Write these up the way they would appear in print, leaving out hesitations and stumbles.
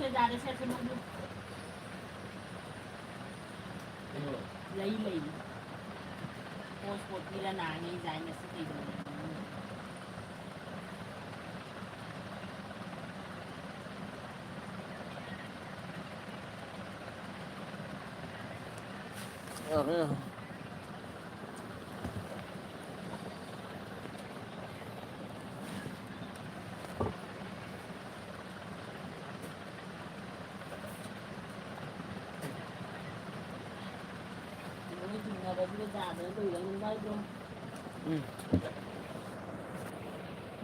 से ज़्यादा से सुनो lấy một đi ra nào như dài mà sẽ tìm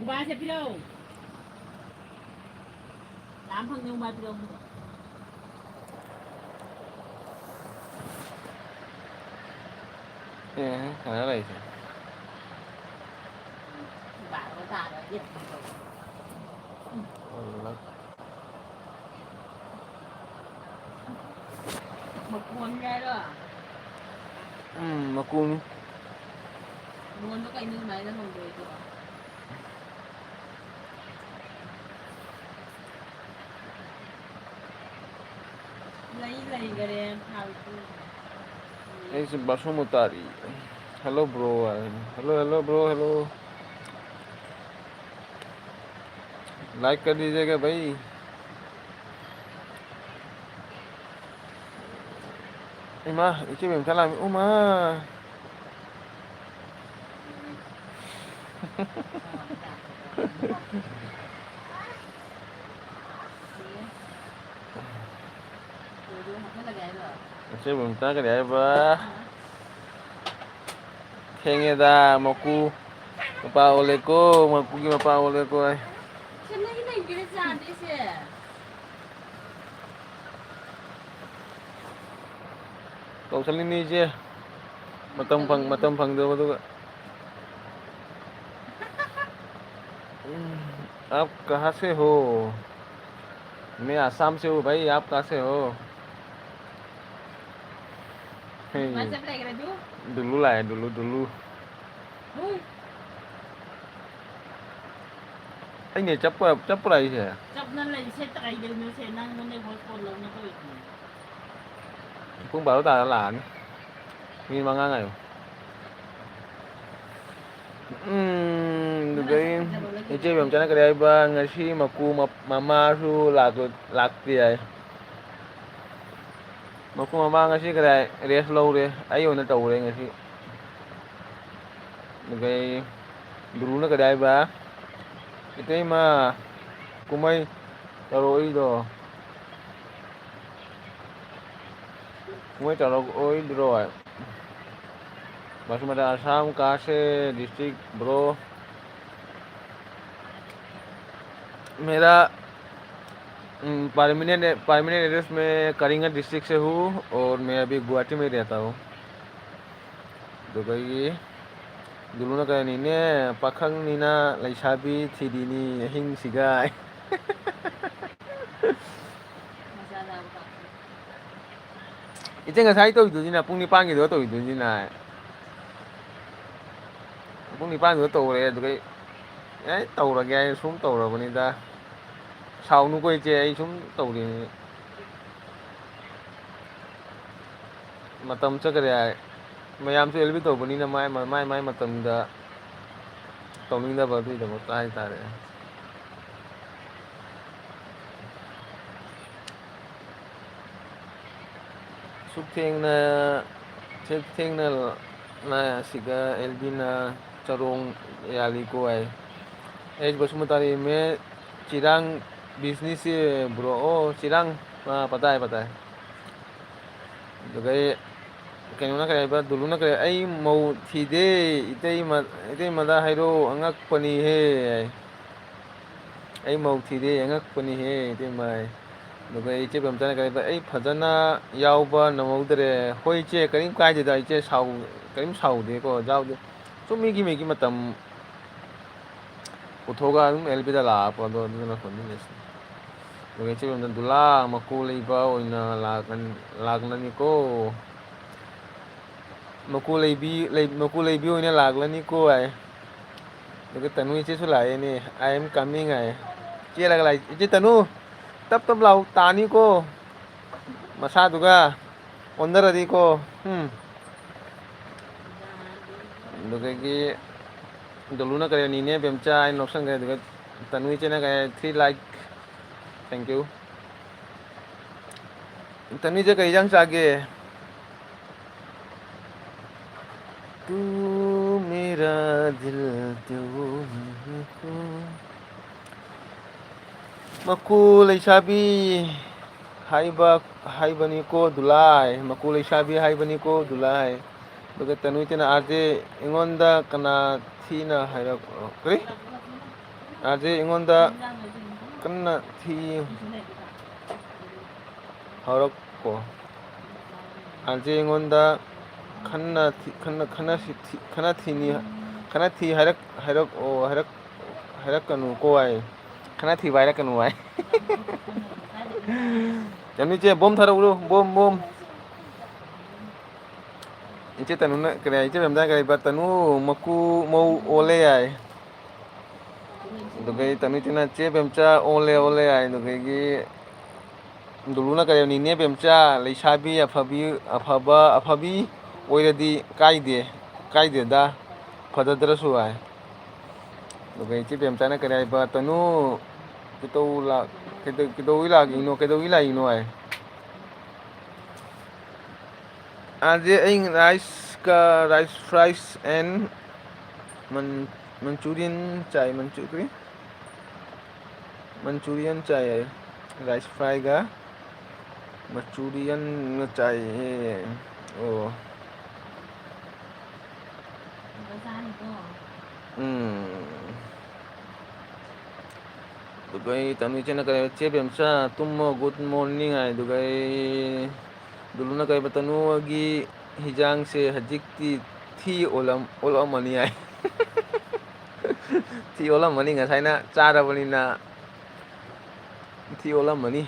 ba sẽ đi đâu làm phần nhưng ba đi đâu thằng này bà có ta đã biết một con nghe đó mà cung muốn nó cái như máy nó không về được lấy cái này thao ऐसे बसों में उतारी hello bro hello hello bro hello like कर दीजिएगा भाई इमा इसे भी चला उमा iसे भी चला कर यार बा खेंगे दा मकू मपा ओले को मकू की मपा ओले को है cậu sang lên đi chứ mà tâm phẳng được tôi आप कहाँ से हो मैं आसाम से हूँ भाई आप कहाँ से हो dulu lah ya dulu anh này chấp lại chứ chấp nó lại sẽ tại điều nó sẽ năng nó này con lâu nó thôi cũng bảo ta là nhìn mà ngang này Dugay ichi bam chana kare ba ngasi maku mama su lakti ai maku mama ngasi kare res lo re ayo na tau re ngasi Dugay dulu na kare ba itai ma kumai taro do kumai taro oi do ai Basmati Assam कहाँ से district bro मेरा permanent address में कलिंगत district से हूँ और मैं अभी गुवाहाटी में रहता हूँ तो भाई dulu na kaya nini pakang nina laisabi tidini hing sigay 이제 nga 또 이두지나 뿡니빵이 또 이두지나 뿡니빵이 또 그래 그게 ấy tàu là nghe xuống tàu rồi bọn ta sau nó quay che xuống tàu thì mà tâm chắc cái mà em sẽ biết tàu bọn nó mai mà tâm đã tàu mình đã vào thì được một tay ta đấy suốt thiên na siga Elvina Charong yali ko ay Basmati में Chirang business bro ओ चिरांग पता है तो गए कहीं ना करे बस दुलू ना करे आई मऊ थी दे इतने मदा है रो अंगक पनी है आई मऊ थी दे अंगक पनी है इतने माय तो गए इचे बमता करे बस आई फजना याव बा नमऊ दरे हो इचे करीम काय दे इचे करीम साउ दे को जाओ दे तो मेगी मतम पुथोगा एलबीदा लापदो अदुना फंदिनेस Dugay chibo dula makulay ba o na lagnan ko makulay bi o na laglan ko ay Dugay tanu ichi sulay ni I am coming ay Chia lagalay ichi tanu tap tap lau tani ko masa duga ondaradi ko duga doluna kare ni ne bemcha ai noksan kare duga tanui chena kare 3 like thank you tanui je kai jang chage तू मेरा दिल तुमको मकू लेसाबी हाइबनी को दुलाई मकू लेसाबी हाइबनी को दुलाई दुगा तनु तना आजे इंगोंदा कना थीना हाइरा करी आजे इंगोंदा कना थी हरक को आजे इंगोंदा खना थी हरक कनु को आई खना थी वायरक कनु आई जमनी चे बम थारा उरो बम इचे तनु न करे इचे बेमदा करे बा तनु मकू मौ ओले आई दुगे तनु तना चे बेमचा ओले आई दुगे गी दुलुना करे निने बेमचा लेसाबी अफबी ओइरदी काइदे दा फदद्रसु आई दुगे इचे बेमचा न करे बा तनु कितौला गिनो आई आज राइस फ्राइस एंड मंचूरियन चाहिए राइस फ्राई का मंचूरियन चाहिए ओ दुगई तनु चेना करे चे बेमसा तुम गुड मॉर्निंग आई दुगई दुलुना करे बतनु गी हिजांग से हजिकती थी ओलम मनी आई थी ओलम मनी ngसाina चाराबनिना थी ओलम मनी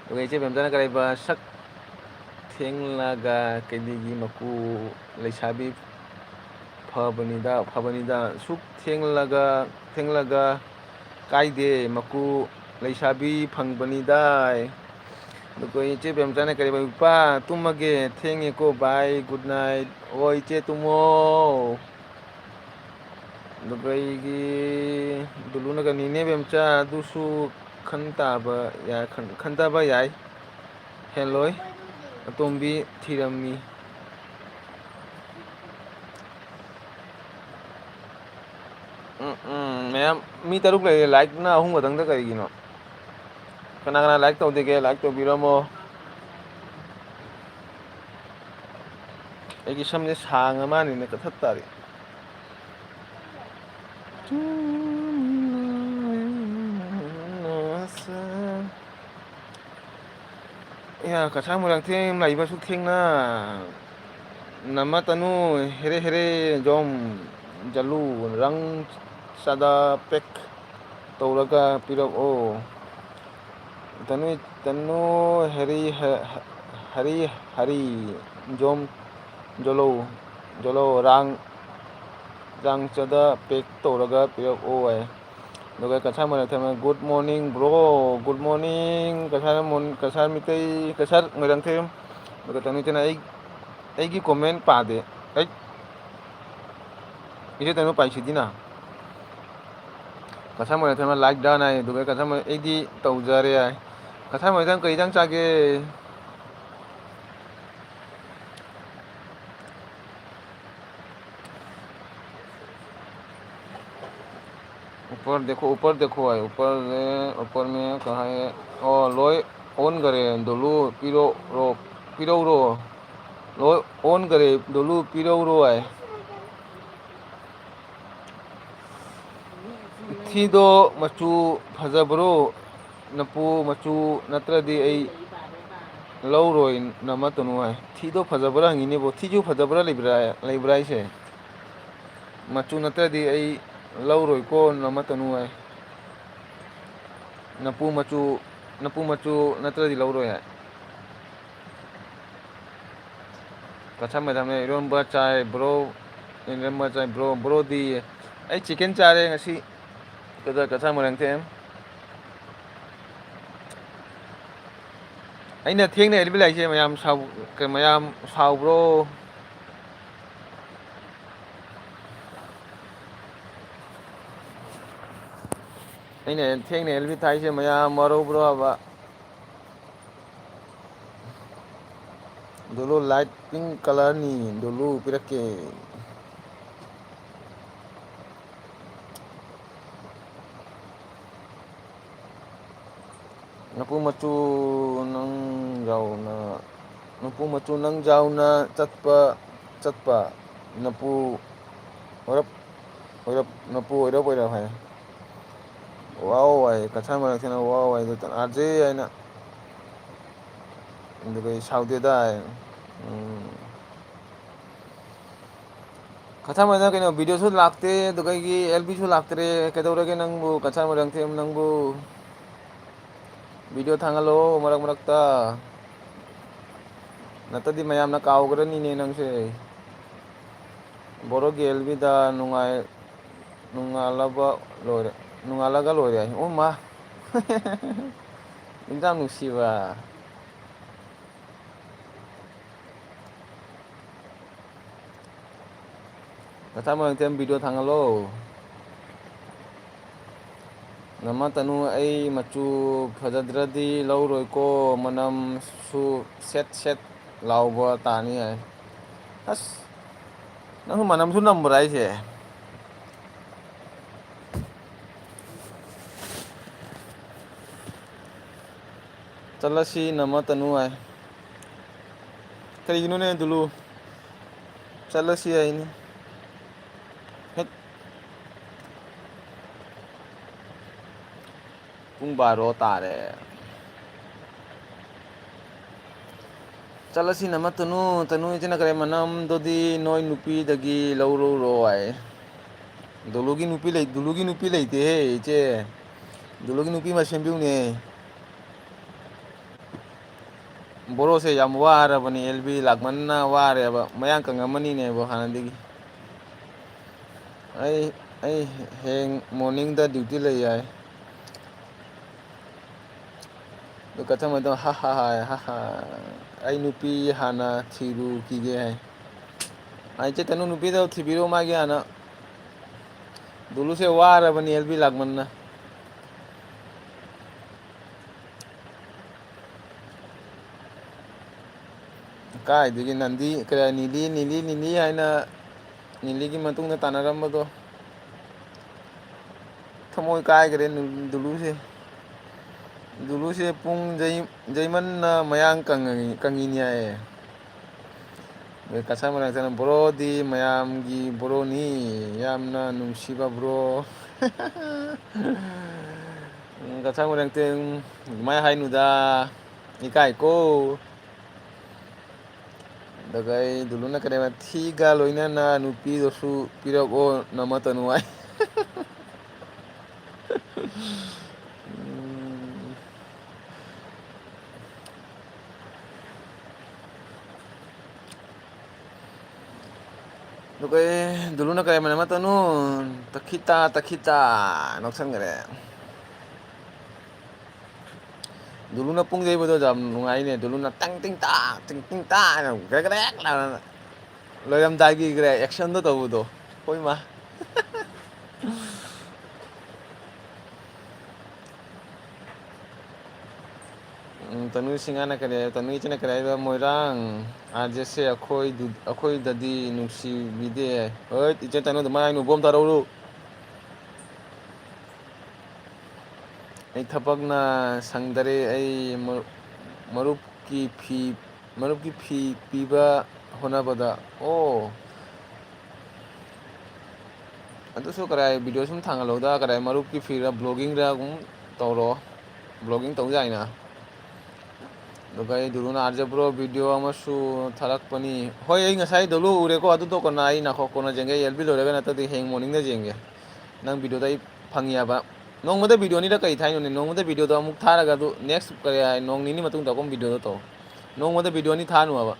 दुगई चे बेमसा करे बा sak थेंगलागा केदिगी मकू लेसाबी फबनिदा सुक थेंगलागा कायदे मकू लेसाबी फंगबनिदा दुगई इचे बेमचा न करे बा तुमगे थेंगे को बाय गुड नाइट ओ इचे तुमो दुगई गी दुलुना का नीने बेमचा दुसु खंताबा याय हेलोय अतोंबी थीरमी मैम मी तरुक ले लाइक ना अहुम गदंग करिगिनो कना लाइक तौदेगे लाइक तौबिरमो एगी समने सांग अमानि ने कथत तारी या कथा मुरंग थें लाइबा सु थेंना नमा तनु हेरे जोम जलू रंग सदा पेक तौरगा पिरब ओ तनु हरी जोम जलो रंग सदा पेक तौरगा पिरब ओ है दुगा कथा मन थे good morning bro good morning कसा मितई कसा मरंग थे दुगा तनु तना एगी कमेंट पादे इसे तनु पाइसिदिना कसा मन थे लाइक डान आई दुगा कसा मन एगी तौजरे आई कसा मन थे कई जंग चागे ऊपर देखो है ऊपर में कहा है और लोय ऑन करे दोलू पिरो रो लोय ऑन करे दोलू पिरो रो है थी दो मचू फजबरो नपू मचू नत्रदी ऐ लौ रोय नमा तनु है थी दो फजबरा हंगिने बो थी जो फजबरा लेब्रा से मचू नत्रदी ऐ लौ रोय को नमा तनु है नपू मचू नत्रदी लौ रोय है कथा में हमने इरोंबा चाय ब्रो इरोंबा चाय ब्रो दी ऐ चिकन चारे ngasi कथा मरंग थे ꯑꯩꯅ ꯊꯦꯡꯅ ꯑꯦꯜꯕꯤ ꯂꯥꯛꯏꯁꯦ ꯃꯌꯥꯝ ꯁꯥꯎꯕ꯭ꯔꯣ? ꯑꯩꯅ ꯊꯦꯡꯅ ꯑꯦꯜꯕꯤ ꯊꯥꯏꯁꯦ ꯃꯌꯥꯝ ꯋꯥꯔꯧꯕ꯭ꯔꯣ ꯍꯥꯏꯕ? ꯗꯣꯂꯨ ꯂꯥꯏꯠ ꯄꯤꯡ ꯀꯂꯔꯅꯤ ꯗꯣꯂꯨ ꯄꯤꯔꯛꯀꯦ꯫ ꯅꯄꯨ ꯃꯆꯨ ꯅꯪ ꯌꯥꯎꯅ ꯅꯄꯨ ꯃꯆꯨ ꯅꯪ ꯌꯥꯎꯅ ꯆꯠꯄ ꯅꯄꯨ ꯅꯄꯨ ꯑꯣꯏꯔꯞ ꯍꯥꯏ꯫ ꯋꯥꯎ ꯍꯥꯏ ꯀꯁꯥꯔ ꯃꯔꯛꯁꯤꯅ ꯋꯥꯎ ꯍꯥꯏ ꯑꯥꯔꯖꯦ ꯍꯥꯏꯅ ꯑꯗꯨꯒ ꯁꯥꯎꯗꯦꯗ ꯍꯥꯏ꯫ ꯀꯁꯥꯔꯃꯔꯛꯇ ꯀꯩꯅꯣ ꯚꯤꯗꯤꯑꯣꯁꯨ ꯂꯥꯛꯇꯦ ꯑꯗꯨꯒ ꯑꯦꯜꯕꯤꯁꯨ ꯂꯥꯛꯇ꯭ꯔꯦ ꯀꯩꯗꯧꯔꯒꯦ ꯅꯪꯕꯨ ꯀꯁꯥꯔ ꯃꯔꯛꯊꯦꯝ ꯅꯪꯕꯨ? ꯚꯤꯗꯤꯑꯣ ꯊꯥꯒꯠꯂꯣ ꯃꯔꯛ ꯃꯔꯛꯇ꯫ ꯅꯠꯇꯗꯤ ꯃꯌꯥꯝꯅ ꯀꯥꯎꯈ꯭ꯔꯅꯤꯅꯦ ꯅꯪꯁꯦ꯫ ꯕꯣꯔꯣꯒꯤ ꯑꯦꯜꯕꯤꯗ ꯅꯣꯡꯉꯥꯜꯂꯒ ꯂꯣꯏꯔꯦ ꯍꯥꯏ ꯑꯣ ꯃꯥ ꯌꯨꯝꯖꯥꯝ ꯅꯨꯡꯁꯤꯕ꯫ ꯀꯁꯥꯔꯃꯔꯛꯊꯦꯝ ꯚꯤꯗꯤꯑꯣ ꯊꯥꯒꯠꯂꯣ꯫ ꯅꯃꯇꯅꯨ ꯑꯩ ꯃꯆꯨ ꯐꯖꯗ꯭ꯔꯗꯤ ꯂꯧꯔꯣꯏꯀꯣ ꯃꯅꯝꯁꯨ ꯁꯦꯠ ꯁꯦꯠ ꯂꯥꯎꯕ ꯇꯥꯅꯤ ꯍꯥꯏ꯫ ꯑꯁ ꯅꯪ ꯃꯅꯝꯁꯨ ꯅꯝꯕ꯭ꯔꯥ ꯍꯥꯏꯁꯦ? ꯆꯠꯂꯁꯤ ꯅꯃꯇꯅꯨ ꯍꯥꯏ꯫ ꯀꯔꯤꯒꯤꯅꯣꯅꯦ ꯗꯨꯂꯨ ꯆꯠꯂꯁꯤ ꯍꯥꯏꯅꯤ꯫ ꯍꯦꯠ ꯄꯨꯡ ꯕꯥꯔꯣ ꯇꯥꯔꯦ꯫ ꯆꯠꯂꯁꯤ ꯅꯃꯇꯅꯨ ꯇꯅꯨ ꯏꯆꯟ ꯃꯅꯝꯗꯨꯗꯤ ꯅꯣꯏ ꯅꯨꯄꯤꯗꯒꯤ ꯂꯧꯔꯨꯔꯣ ꯍꯥꯏ꯫ ꯗꯨꯂꯨꯒꯤ ꯅꯨꯄꯤ ꯂꯩꯇꯦꯍꯦ ꯏꯆꯦ ꯗꯨꯂꯨꯒꯤ ꯅꯨꯄꯤ ꯑꯃ ꯁꯦꯝꯕꯤꯌꯨꯅꯦ꯫ ꯕꯣꯔꯣꯁꯦ ꯌꯥꯝ ꯋꯥꯔꯕꯅꯤ ꯑꯦꯜꯕꯤ ꯂꯥꯛꯃꯟꯅ ꯋꯥꯔꯦꯕ ꯃꯌꯥꯡ ꯀꯪꯉꯝꯃꯅꯤꯅꯦꯕꯣ ꯍꯥꯟꯅꯗꯒꯤ꯫ ꯑꯩ ꯍꯌꯦꯡ ꯃꯣꯔꯅꯤꯡꯗ ꯗ꯭ꯌꯨꯇꯤ ꯂꯩ ꯍꯥꯏ꯫ ꯑꯩ ꯅꯨꯄꯤ ꯍꯥꯟꯅ ꯊꯤꯔꯨꯈꯤꯒꯦ ꯍꯥꯏ꯫ ꯏꯆꯦ ꯇꯅꯨ ꯅꯨꯄꯤꯗꯣ ꯊꯤꯕꯤꯔꯣ ꯃꯥꯒꯤ ꯍꯥꯟꯅ꯫ ꯗꯨꯂꯨꯁꯦ ꯋꯥꯔꯕꯅꯤ ꯑꯦꯜꯕꯤ ꯂꯥꯛꯃꯟꯅ꯫ ꯀꯥꯏꯗꯒꯤ ꯅꯤꯅꯤ ꯍꯥꯏꯅ ꯅꯤꯂꯤꯒꯤ ꯃꯇꯨꯡꯗ ꯇꯥꯟꯅꯔꯝꯕꯗꯣ ꯊꯃꯣꯏ ꯀꯥꯏꯒꯔꯦ ꯗꯨꯂꯨꯁꯦ꯫ ꯗꯨꯂꯨꯁꯦ ꯖꯩꯃꯟꯅ ꯃꯌꯥꯡ ꯀꯪꯉꯤꯅꯤ ꯍꯥꯏꯌꯦ꯫ ꯀꯁꯥꯔꯃꯔꯛꯇꯅ ꯕꯣꯔꯣꯗꯤ ꯃꯌꯥꯝꯒꯤ ꯕꯣꯔꯣꯅꯤ ꯌꯥꯝꯅ ꯅꯨꯡꯁꯤꯕ ꯕꯣꯔꯣ꯫ ꯀꯁꯥꯔꯃꯔꯛꯇꯦꯝ ꯑꯗꯨꯃꯥꯏ ꯍꯥꯏꯅꯨꯗ ꯏꯀꯥꯏꯀꯣ꯫ ꯑꯗꯨꯒ ꯗꯨꯂꯨꯅ ꯀꯔꯤ ꯊꯤꯒ ꯂꯣꯏꯅꯅ ꯅꯨꯄꯤꯗꯨꯁꯨ ꯄꯤꯔꯛꯑꯣ ꯅꯃꯇꯅꯨ ꯍꯥꯏ꯫ ꯑꯗꯨꯒ ꯗꯨꯂꯨꯅ ꯀꯔꯤ ꯅꯃꯇꯅꯨ ꯇꯈꯤꯇꯥ ꯅꯣꯛꯁꯟꯈꯔꯦ꯫ ꯗꯨꯂꯨꯅ ꯄꯨꯡ ꯌꯩꯕꯗꯣ ꯌꯥꯝ ꯅꯨꯡꯉꯥꯏꯅꯦ ꯗꯨꯂꯨꯅ ꯇꯪ ꯇꯤꯡ ꯇꯥꯡ ꯇꯤꯡ ꯇꯤꯡ ꯇꯥꯡ ꯒ꯭ꯔꯦꯒ꯭ꯔꯦꯛ ꯂꯥꯎꯅ ꯂꯣꯏꯔꯝꯗꯥꯏꯒꯤ ꯑꯦꯛꯁꯟꯗꯣ ꯇꯧꯕꯗꯣ ꯍꯣꯏꯃꯥ꯫ ꯇꯅꯨ ꯁꯤꯡꯍꯥꯅ ꯀꯔꯤ ꯇꯅꯨ ꯏꯆꯟꯅ ꯀꯔꯤ ꯍꯥꯏꯕ ꯃꯣꯏꯔꯥꯡ ꯑꯥꯔꯖꯦꯁꯦ ꯑꯩꯈꯣꯏꯗꯗꯤ ꯅꯨꯡꯁꯤꯕꯤꯗꯦ ꯍꯣꯏ ꯏꯆꯦ ꯇꯅꯨ ꯑꯗꯨꯃꯥꯏ ꯍꯥꯏꯅꯨ ꯕꯣꯝ ꯇꯥꯔꯛꯎꯔꯣ꯫ ꯑꯩ ꯊꯕꯛꯅ ꯁꯪꯗꯔꯦ ꯑꯩ ꯃꯔꯨꯞꯀꯤ ꯐꯤ ꯄꯤꯕ ꯍꯣꯠꯅꯕꯗ ꯑꯣ ꯑꯗꯨꯁꯨ ꯀꯗꯥꯏ ꯚꯤꯗꯤꯑꯣ ꯁꯨꯝ ꯊꯥꯡꯒꯠꯍꯧꯗ ꯀꯗꯥꯏ ꯃꯔꯨꯞꯀꯤ ꯐꯤꯔ ꯕ꯭ꯂꯣꯒꯤꯡꯔꯒꯨꯝ ꯇꯧꯔꯣ ꯕ꯭ꯂꯣꯒꯤꯡ ꯇꯧ ꯌꯥꯏꯅ꯫ ꯑꯗꯨꯒ ꯑꯩ ꯗꯨꯂꯨꯅ ꯑꯥꯔꯖꯦ ꯕ꯭ꯔꯣ ꯚꯤꯗꯤꯑꯣ ꯑꯃꯁꯨ ꯊꯥꯔꯛꯄꯅꯤ ꯍꯣꯏ ꯑꯩ ꯉꯁꯥꯏ ꯗꯨꯂꯨ ꯎꯔꯦꯀꯣ ꯑꯗꯨꯗꯣ ꯀꯣꯟꯅ ꯑꯩ ꯀꯣꯟꯅ ꯌꯦꯡꯒꯦ ꯑꯦꯜꯕꯤ ꯂꯣꯏꯔꯒ ꯅꯠꯇ꯭ꯔꯗꯤ ꯍꯌꯦꯡ ꯃꯣꯔꯅꯤꯡꯗ ꯌꯦꯡꯒꯦ꯫ ꯅꯪ ꯚꯤꯗꯤꯑꯣꯗꯣ ꯑꯩ ꯐꯪꯉꯤ ꯍꯥꯏꯕ ꯅꯣꯡꯃꯗ ꯚꯤꯗꯤꯑꯣ ꯑꯅꯤꯔꯛ ꯀꯩ ꯊꯥꯏꯅꯣꯅꯦ ꯅꯣꯡꯃꯗ ꯚꯤꯗꯤꯑꯣꯗꯣ ꯑꯃꯨꯛ ꯊꯥꯔꯒ ꯑꯗꯨ ꯅꯦꯛꯁ ꯀꯔꯤ ꯍꯥꯏ ꯅꯣꯡ ꯅꯤꯅꯤ ꯃꯇꯨꯡ ꯇꯧꯔꯛꯄ ꯚꯤꯗꯤꯑꯣꯗꯣ ꯇꯧ ꯅꯣꯡꯃꯗ ꯚꯤꯗꯤꯑꯣ ꯑꯅꯤ ꯊꯥꯅꯨ ꯍꯥꯏꯕ꯫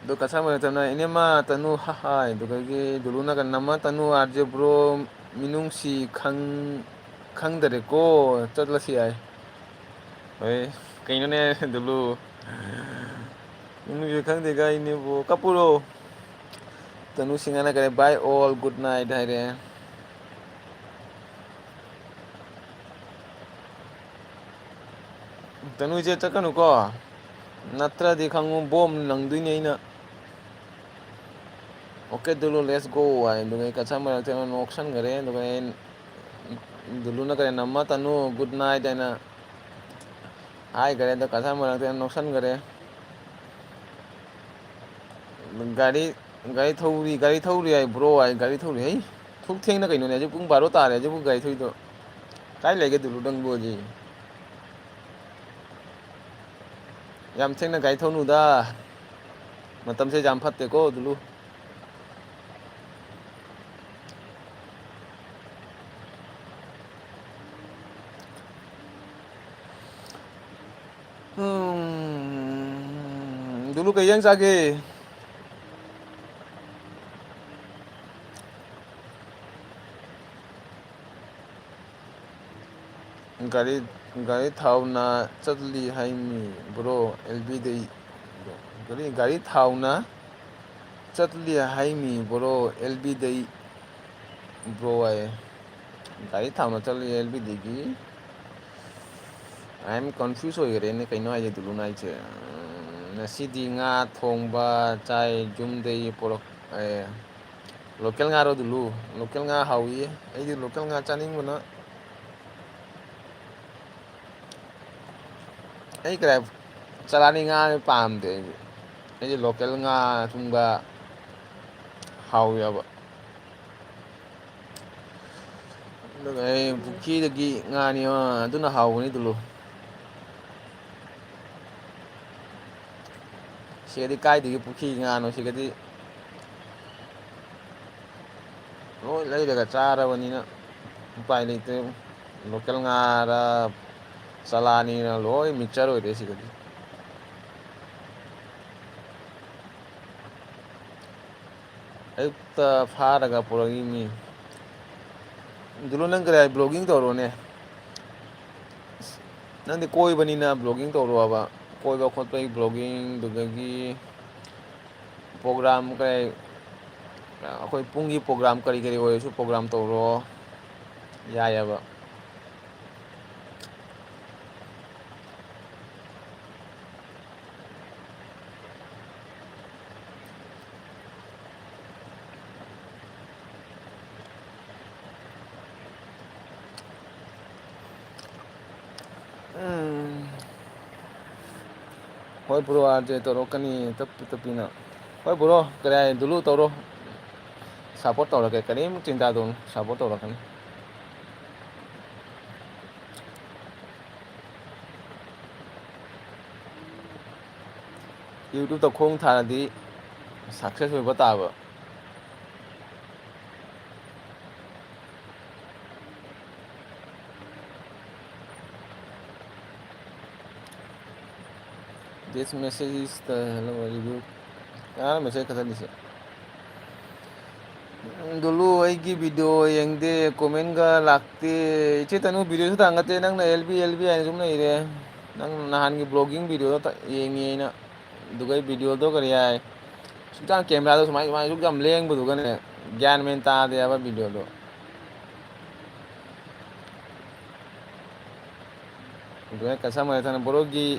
ꯑꯗꯨ ꯀꯁꯥꯔꯃꯔꯛꯇꯅ ꯏꯅꯦꯝꯃ ꯇꯅꯨ ꯍꯥꯏ ꯑꯗꯨꯗꯒꯤ ꯗꯨꯂꯨꯅꯒ ꯅꯃꯇꯅꯨ ꯑꯥꯔꯖꯦ ꯕ꯭ꯔꯣ ꯃꯤꯅꯨꯡꯁꯤ ꯈꯪꯗꯔꯦꯀꯣ ꯆꯠꯂꯁꯤ ꯍꯥꯏ꯫ Oi, kayaknya dulu. Ini kan tiga ini bu kapuro. Tanu singana kare bye all good night haire. Tanu je chakanu ko. Natra di khangu bom nangduini aina. Okay dulu let's go ay dugai kachama tanu auction gare dugai dulu na kare namma tanu good night aina. Hai gare da kachama tanu auction gare. गाड़ी थौरी आई bro I गाड़ी थौरी है थुक थेंना कइनो ने जे पुंग 12 तारे जे बु गाड़ी थौई तो काय लेगे दुलु दंग बो जी याम थेंना गाड़ी थौनु दा मतम से जाम फत्ते को दुलु दुलु कइयंग सागे गाड़ी गाड़ी थावना चतली हाइमी ब्रो एलबी दे गाड़ी थावना चतली हाइमी ब्रो एलबी दे ब्रो आए गाड़ी थावना चतली एलबी देगी आई एम कंफ्यूज हो गए ने कइनो आइ दुलु नाइ छे ngasi nga thongba chai jumdei porok local nga ro dulu local nga hawi ai di local nga chaning mana ai kra chalani nga pam de ai di local nga chungba hawi ba ai buki dagi nga ni aduna hawni dulu sigadi kaidagi buki nga no sigadi loi leidaga charabani na upai leite local nga ra salani na loi mixture hoire sigadi ayukta pharaga poragi mi dulu nang kare blogging toro ne nang di koi bani na blogging toro aba koi ba khot pai blogging dugagi program kare akoi pungi program kari kari hoye su program toro ya ba hoi bro aje toro kani tapi na hoi bro kare dulu toro support toro ke karim cinta don support toro kan YouTube to khong thara di success hoiba taba this message is the hello review message kata dise dulu aigi video yengde comment ga lakte iche tanu video su tangate nang na LB ai sum nei re nang nahan gi blogging video ta yengi na dugai video do kari ai sutang camera do sumai sumai suk jam leng bu dugan ne gyan men ta de aba video do dugai kasam ai tan borogi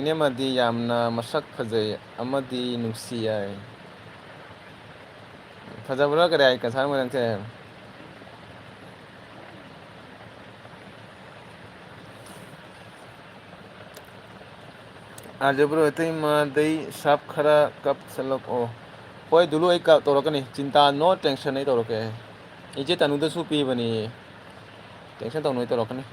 ine madi yamna masak phajai amadi nuksi ai phajabra kare ai kasam ai se आज bro इतनी मादई सब खरा कब सलक ओ होय दुलु एक तोरकनी चिंता no tension नहीं तोरके इजे तनुदा सु पी बनी टेंशन तो नहीं तोरकनी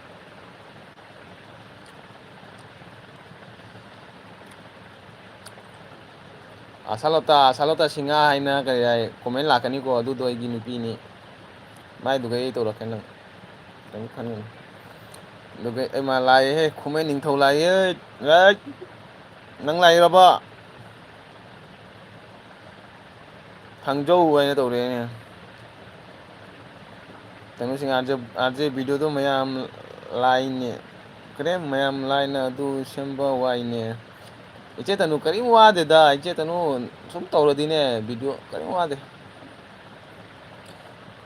asalota singa haina kaya komen lakani ko adu do igi nupi ni mai dugai toroken nang tang khan dugai ai ma lai he komen ning thau lai e nang lai ra ba thangjo ai na tore ne tanu singa aje video to mayam lai ne ꯀꯔꯦ ꯃꯌꯥꯝ ꯂꯥꯏꯅ ꯑꯗꯨ ꯁꯦꯝꯕ ꯋꯥꯏꯅꯦ ꯏꯆꯦ ꯇꯅꯨ ꯀꯔꯤꯝ ꯋꯥꯗꯦꯗ ꯏꯆꯦ ꯇꯅꯨ ꯁꯨꯝ ꯇꯧꯔꯗꯤꯅꯦ ꯚꯤꯗꯤꯑꯣ ꯀꯔꯤꯝ ꯋꯥꯗꯦ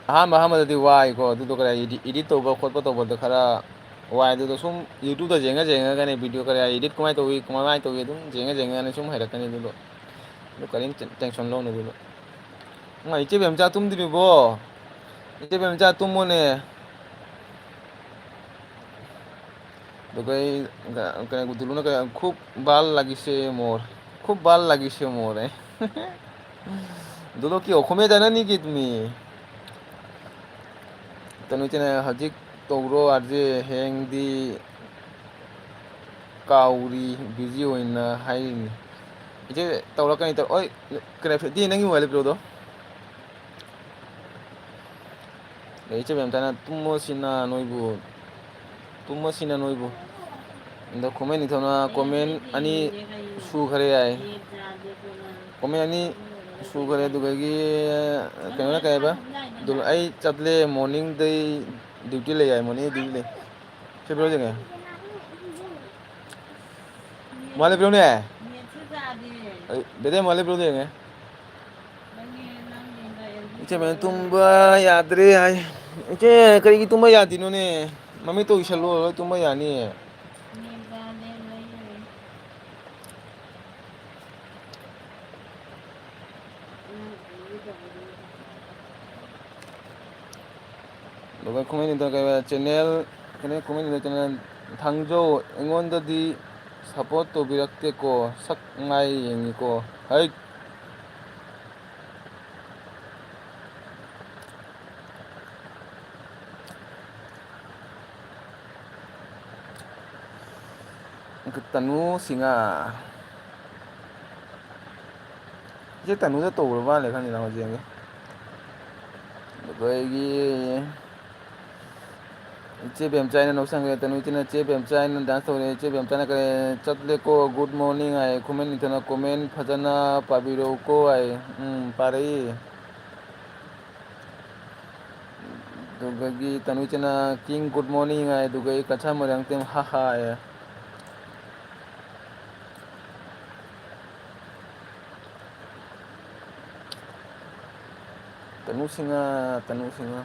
ꯑꯍꯥꯟꯕꯗꯗꯤ ꯋꯥꯏꯀꯣ ꯑꯗꯨꯗꯣ ꯈꯔ ꯏꯗꯤꯠ ꯇꯧꯕ ꯈꯣꯠꯄ ꯇꯧꯕꯗ ꯈꯔ ꯋꯥꯏ ꯑꯗꯨꯗꯣ ꯁꯨꯝ ꯌꯨꯇꯨꯕꯇ ꯌꯦꯡꯉꯒꯅꯦ ꯚꯤꯗꯤꯑꯣ ꯈꯔ ꯏꯗꯤꯠ ꯀꯃꯥꯏꯅ ꯇꯧꯏ ꯑꯗꯨꯝ ꯌꯦꯡꯉꯒꯅꯤ ꯁꯨꯝ ꯍꯩꯔꯛꯀꯅꯤ ꯑꯗꯨꯗꯣ ꯑꯗꯨ ꯀꯔꯤꯝ ꯇꯦꯟꯁꯟ ꯂꯧꯅꯨ ꯑꯗꯨꯗꯣ ꯏꯆꯦ ꯕꯦꯝꯆꯥ ꯇꯨꯝꯗ꯭ꯔꯤꯕꯣ ꯏꯆꯦ ꯕꯦꯝꯆꯥ ꯇꯨꯝꯃꯣꯅꯦ तो कहीं दुलू ने खूब बाल लगिसे मोर खूब बाल লাগিছে মোরে দুলো কি অসমীয়া জানা নেকি তুমি ꯇꯅꯨꯆꯦꯅ ꯍꯧꯖꯤꯛ ꯇꯧꯔꯣ ꯑꯥꯔꯖꯦ ꯍꯌꯦꯡꯗꯤ ꯀꯥꯎꯔꯤ ꯕꯤꯖꯤ ꯑꯣꯏꯅ ꯍꯥꯏꯔꯤꯅꯤ ꯏꯆꯦ ꯇꯧꯔꯛꯀꯅꯤ ꯍꯣꯏ ꯀꯩꯅꯣꯗꯤ ꯅꯪꯒꯤ ꯃꯣꯕꯥꯏꯜ ꯂꯩꯕ꯭ꯔꯣꯗꯣ ꯏꯆꯦ ꯕꯦꯝꯆꯥꯅ ꯇꯨꯝꯃꯁꯤꯅ ꯅꯣꯏꯕꯨ ꯑꯗ ꯈꯨꯃꯟ ꯅꯤꯡꯊꯧꯅ ꯀꯣꯃꯦꯟ ꯑꯩꯉꯣꯟꯗꯩꯗꯤ ꯑꯅꯤ ꯌꯦꯡꯗꯦ ꯀꯩꯅꯣ ꯁꯨꯈ꯭ꯔꯦ ꯌꯥꯏ ꯅꯦꯠ ꯌꯥꯗꯦꯀꯣ ꯅꯪ ꯀꯣꯃꯦꯟ ꯑꯅꯤ ꯇꯨꯝꯃꯨꯔꯒ ꯁꯨꯈ꯭ꯔꯦ ꯀꯩꯗꯧꯔꯕ ꯑꯗꯨꯗꯒꯤ ꯅꯪ ꯀꯩꯅꯣꯅ ꯍꯣꯔꯦꯟ ꯀꯩ ꯍꯥꯏꯕ ꯆꯥꯛ ꯊꯣꯡ ꯌꯥꯏꯗꯅ ꯑꯩ ꯆꯠꯂꯦ ꯃꯣꯔꯅꯤꯡꯗꯩ ꯗ꯭ꯌꯨꯇꯤ ꯂꯩ ꯍꯥꯏ ꯃꯣꯔꯅꯤꯡ ꯗ꯭ꯌꯨꯇꯤ ꯂꯩ ꯁꯤꯕ꯭ꯔꯣꯖꯤꯉꯦ ꯃꯣꯕꯥꯏꯜ ꯂꯩꯕ꯭ꯔꯣꯅꯦ ꯅꯦꯠꯁꯨ ꯌꯥꯗꯦ ꯕꯦꯗꯦ ꯃꯣꯕꯥꯏꯜ ꯂꯩꯕ꯭ꯔꯣ ꯌꯦꯡꯉꯦ ꯅꯪ ꯑꯦꯜꯕꯤ ꯏꯆꯦ ꯃꯥ ꯇꯧꯔꯒ ꯇꯨꯝꯕ ꯌꯥꯗ꯭ꯔꯦ ꯍꯥꯏ ꯏꯆꯦ ꯀꯔꯤꯒꯤ ꯇꯨꯝꯕ ꯌꯥꯗꯔꯤꯅꯣꯅꯦ ꯃꯃꯤꯠꯇꯣ ꯎꯏꯁꯜꯂꯣ ꯂꯣꯏ ꯇꯨꯝꯕ ꯌꯥꯅꯤꯌꯦ ꯅꯦꯠ ꯌꯥꯗꯦ ꯂꯩꯌꯦ ꯅꯪ ꯑꯦꯜꯕꯤ ꯇꯧꯕꯗꯨꯗ ꯑꯗꯨꯒ ꯈꯨꯃꯟ ꯆꯦꯟꯅꯦꯜ ꯈꯨꯃꯟ ꯊꯥꯡꯖꯧ ꯑꯩꯉꯣꯟꯗꯗꯤ ꯁꯞꯄꯣꯔꯠ ꯇꯧꯕꯤꯔꯛꯇꯦꯀꯣ ꯁꯛ ꯃꯥꯏ ꯌꯦꯡꯉꯤꯀꯣ ꯍꯩꯠ ꯇꯅꯨ ꯁꯤꯡꯉꯥ ꯏꯆꯦ ꯇꯅꯨꯗ ꯇꯧꯒ꯭ꯔ ꯃꯥꯜꯂꯦ ꯈꯪꯗꯦꯅ ꯍꯧꯖꯤꯛ ꯌꯦꯡꯒꯦ ꯑꯩꯈꯣꯏꯒꯤ ꯏꯆꯦ ꯕꯦꯝꯆꯥꯏꯅ ꯅꯣꯛꯁꯟꯈ꯭ꯔꯦ ꯇꯅꯨ ꯏꯆꯦꯅ ꯏꯆꯦ ꯕꯦꯝꯆꯥꯏꯅ ꯗꯥꯟꯁ ꯇꯧꯔꯦ ꯏꯆꯦ ꯕꯦꯝꯆꯥꯏꯅ ꯀꯔꯤ ꯆꯠꯂꯦꯀꯣ ꯒꯨꯗ ꯃꯣꯔꯅꯤꯡ ꯍꯥꯏ ꯈꯨꯃꯟ ꯅꯤꯡꯊꯧꯅ ꯀꯣꯃꯦꯟ ꯐꯖꯅ ꯄꯥꯕꯤꯔꯛꯎꯀꯣ ꯍꯥꯏ ꯄꯥꯔꯛꯏ ꯑꯗꯨꯗꯒꯤ ꯇꯅꯨꯆꯦꯅ ꯀꯤꯡ ꯒꯨꯗ ꯃꯣꯔꯅꯤꯡ ꯍꯥꯏ ꯑꯗꯨꯒ ꯀꯆꯥ ꯃꯔꯥꯡꯇꯦꯝ ꯍꯥ ꯍꯥ ꯍꯥꯏ ꯇꯅꯨ ꯁꯤꯡꯉ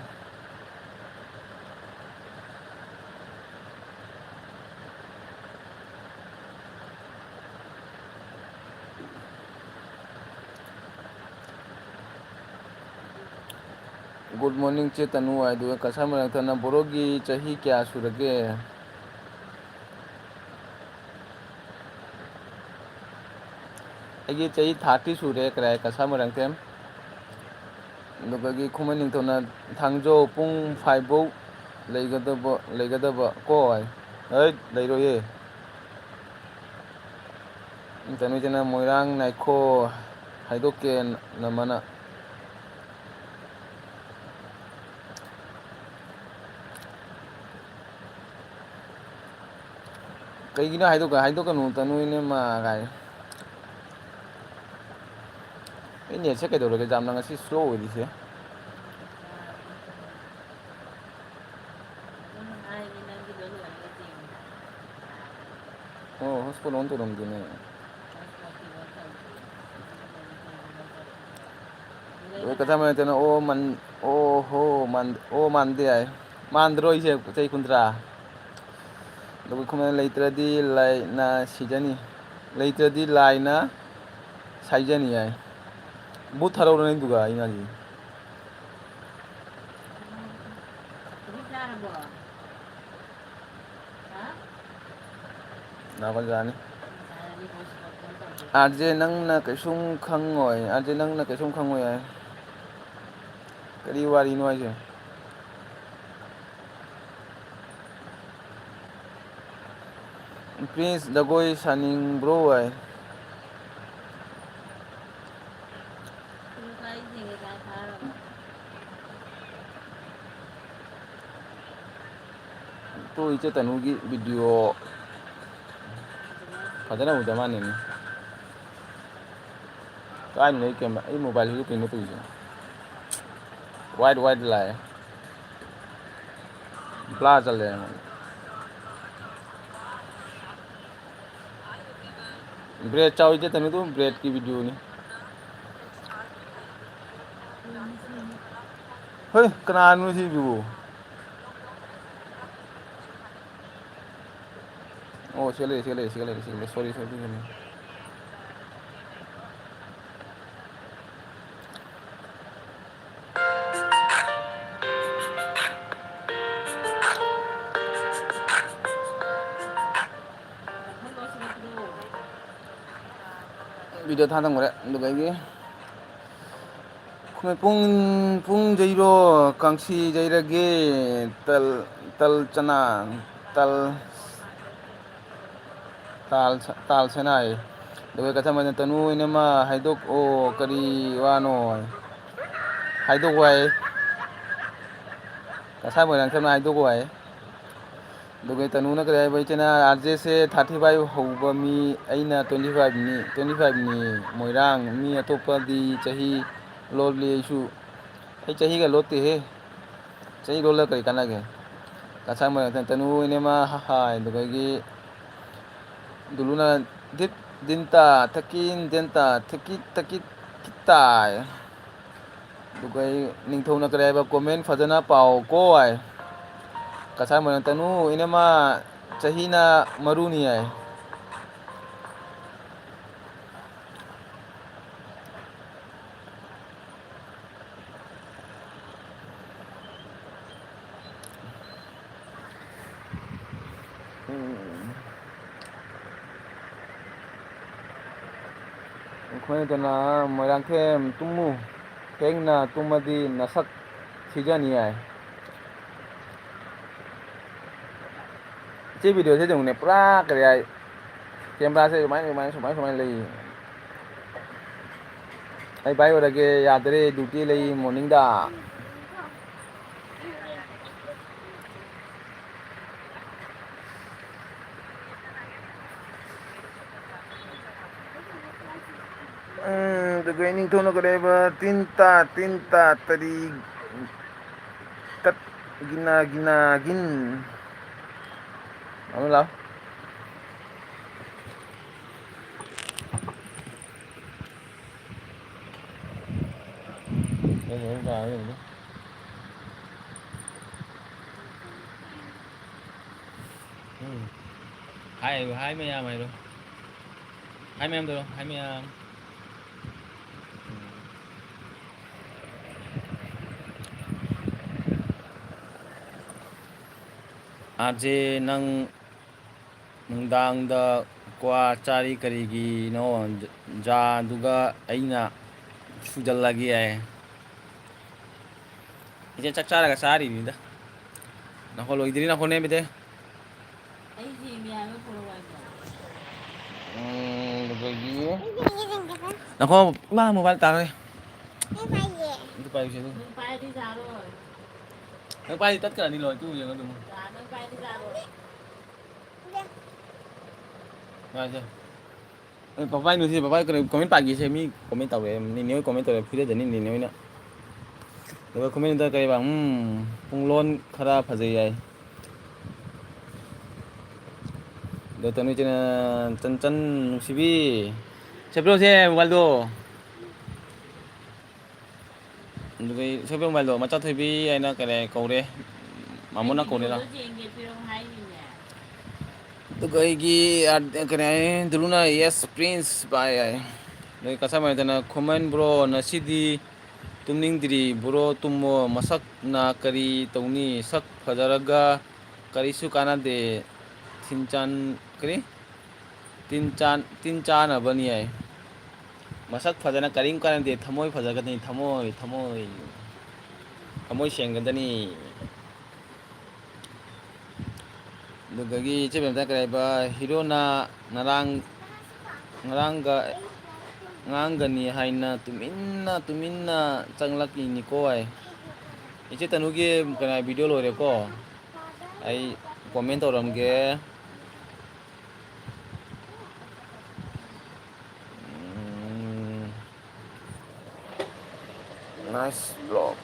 ꯒꯨꯗ ꯃꯣꯔꯅꯤꯡ ꯆꯦ ꯇꯅꯨ ꯍꯥꯏ ꯑꯗꯨꯒ ꯀꯁꯥꯔ ꯃꯔꯛꯊꯅ ꯕꯣꯔꯣꯒꯤ ꯆꯍꯤ ꯀꯌꯥ ꯁꯨꯔꯒꯦ ꯑꯩꯒꯤ ꯆꯍꯤ 30 ꯁꯨꯔꯦ ꯀꯔꯥꯏ ꯀꯁꯥꯔ ꯃꯣꯏꯔꯥꯡꯊꯦꯝ ꯑꯗꯨꯗꯒꯤ ꯈꯨꯃꯟ ꯅꯤꯡꯊꯧꯅ ꯊꯥꯡꯖꯧ ꯄꯨꯡ 5 ꯐꯥꯎ ꯂꯩꯒꯗꯕ ꯀꯣ ꯍꯩꯠ ꯂꯩꯔꯣꯏꯌꯦ ꯇꯅꯨꯖꯅ ꯃꯣꯏꯔꯥꯡ ꯅꯥꯏꯈꯣ ꯍꯥꯏꯗꯣꯛꯀꯦ ꯅꯃꯅ ꯀꯩꯒꯤꯅꯣ ꯍꯥꯏꯗꯣꯛꯀꯅꯨ ꯇꯅꯨ ꯏꯅꯝꯃ ꯀꯥꯏ ꯑꯩ ꯅꯦꯠꯁꯦ ꯀꯩꯗꯧꯔꯒꯦ ꯌꯥꯝꯅ ꯉꯁꯤ ꯁ꯭ꯂꯣ ꯑꯣꯏꯔꯤꯁꯦ ꯌꯥꯗꯦ ꯑꯗꯨꯝ ꯍꯥꯏꯗꯤ ꯅꯪꯒꯤꯗꯣ ꯂꯣꯏꯔꯒ ꯌꯦꯡꯉꯣ ꯑꯣ ꯍꯣꯁꯄꯣꯠ ꯑꯣꯟ ꯇꯧꯔꯝꯗꯦꯅꯦ ꯍꯣꯠꯁꯄꯣꯠꯇꯤ ꯑꯣꯟ ꯇꯧꯗ꯭ꯔꯤ ꯑꯗꯨꯒꯅꯦ ꯀꯩꯒꯤꯅꯣ ꯆꯠꯄꯤꯗꯣ ꯑꯗꯨꯒ ꯑꯣ ꯑꯩꯅ ꯀꯆꯥ ꯍꯥꯏꯗꯣ ꯃꯇꯅ ꯑꯣ ꯃꯥꯟꯗꯦ ꯍꯥꯏ ꯃꯥꯟꯗ꯭ꯔꯣ ꯑꯩꯁꯦ ꯆꯍꯤ 30 ꯑꯗꯨꯒ ꯈꯨꯃꯟ ꯂꯩꯇ꯭ꯔꯗꯤ ꯂꯥꯏꯅ ꯁꯤꯖꯅꯤ ꯂꯩꯇ꯭ꯔꯗꯤ ꯂꯥꯏꯅ ꯁꯥꯏꯖꯅꯤ ꯍꯥꯏ ꯕꯨꯠ ꯊꯥꯔꯛꯎꯔ ꯅꯪꯗꯨꯒ ꯑꯩ ꯉꯥꯡꯁꯤ ꯒꯨꯂꯤ ꯆꯥꯔꯕꯣ ꯍꯥ ꯅꯥꯕꯟꯖꯥꯅꯤ ꯌꯥꯔꯅꯤ ꯍꯣꯠꯁꯄꯣꯠ ꯑꯣꯟ ꯇꯧꯒꯦ ꯑꯥꯔꯖꯦ ꯅꯪꯅ ꯀꯩꯁꯨꯝ ꯈꯪꯉꯣꯏ ꯑꯥꯔꯖꯦ ꯅꯪꯅ ꯀꯩꯁꯨꯝ ꯈꯪꯉꯣꯏ ꯍꯥꯏ ꯀꯔꯤ ꯋꯥꯔꯤꯅꯣ ꯍꯥꯏꯁꯦ ꯄ꯭ꯔꯤꯟꯁ ꯖꯒꯣꯏ ꯁꯥꯅꯤꯡꯕ꯭ꯔꯣ ꯍꯥꯏ ꯁꯤꯡꯒꯦ ꯆꯥꯛ ꯊꯥꯔꯕ ꯇꯨ ꯏꯆꯦ ꯇꯅꯨꯒꯤ ꯚꯤꯗꯤꯑꯣ ꯐꯖꯅ ꯎꯗ ꯃꯥꯜꯂꯦꯅꯦ ꯀꯥꯏꯗꯅꯣ ꯑꯩ ꯃꯣꯕꯥꯏꯜꯁꯤꯁꯨ ꯀꯩꯅꯣ ꯇꯧꯔꯤꯁꯦ ꯋꯥꯏꯠ ꯂꯥꯛꯑꯦ ꯕ꯭ꯂꯥ ꯆꯠꯂꯦ ब्रेड चाउ इजे तनु तो ब्रेड की वीडियो ने हे कनानु सी बिबो ओ चले सॉरी वीडियो था तंगरे दुगाई खुमे पुंग जइरो कांसी जइरगे तल तल चना तल ताल सेनाई दुगाई कथा मने तनु इनेमा हाइदोक ओ करी वानो हाइदोक वाई कसा मोजां थेमा हाइदोक वाई दुगाई तनु ना करे भाई चना आरजे से 35 हौबा मी अइना 25 नि मोइरांग मी अतोपदी चाही लोली इशू आई चाही का लोते हे चाही लोला करी काना के कसा मोजां तनु इनेमा हाय दुगाई दुलुना dit dinta takin denta takit kitai dugai ningthona kare ba comment fajana pau ko ai kasai mo tanu inema chahina maruni ai khoi tana moirang them tumu tengna tumadi nasak thijani ai che video thế dùng này pra cái này camera से máy lấy ai bay vào cái याद रे duty lấy morning da the gaining to no kadeba tinta tadi tat gin ano lao hai mấy em mày rồi hai mấy em rồi hai mấy em आजे नंग नंदांग the क्वा चारी करीगी no जा दुगा अइना सुजल लगी है इजे चचारा का सारी नी दा नखो लो इदरी नखो ने बेटे आई जी मिया में पुरवाई दुगी नखो मा मोबाइल तारे तू पाई से नंग पाई दी जा रो नंग पाई tất cả đi rồi chú giờ nó đừng जा नंग पाई दी जा रो rồi chưa papa nu si papa comment pagi se mi comment tau em ni nếu comment tau phía đến ni nếu nữa rồi comment ta cái bằng pung lon khara phajai ai rồi tao nói trên chân chân cv chụp đâu xe mobile đồ rồi chụp mobile đồ mà cho thấy bi ai nó cái này cầu đấy mà muốn nó cầu đấy đâu cái cái này dulu na yes prince by ai rồi kasa mà tên là comment bro na cd tumning diri bro tumo masak na kari tawni sak phajaraga karisu kana de thinchan kari tin chan abani ai masak phajana karing kana de thamoi phajagani thamoi sengandani dugagi chebemta kare ba hero na ngarang gani haina tuminna changlaki ni ko ai iche tanuge kana video lo re ko ai comment oram ge nice vlog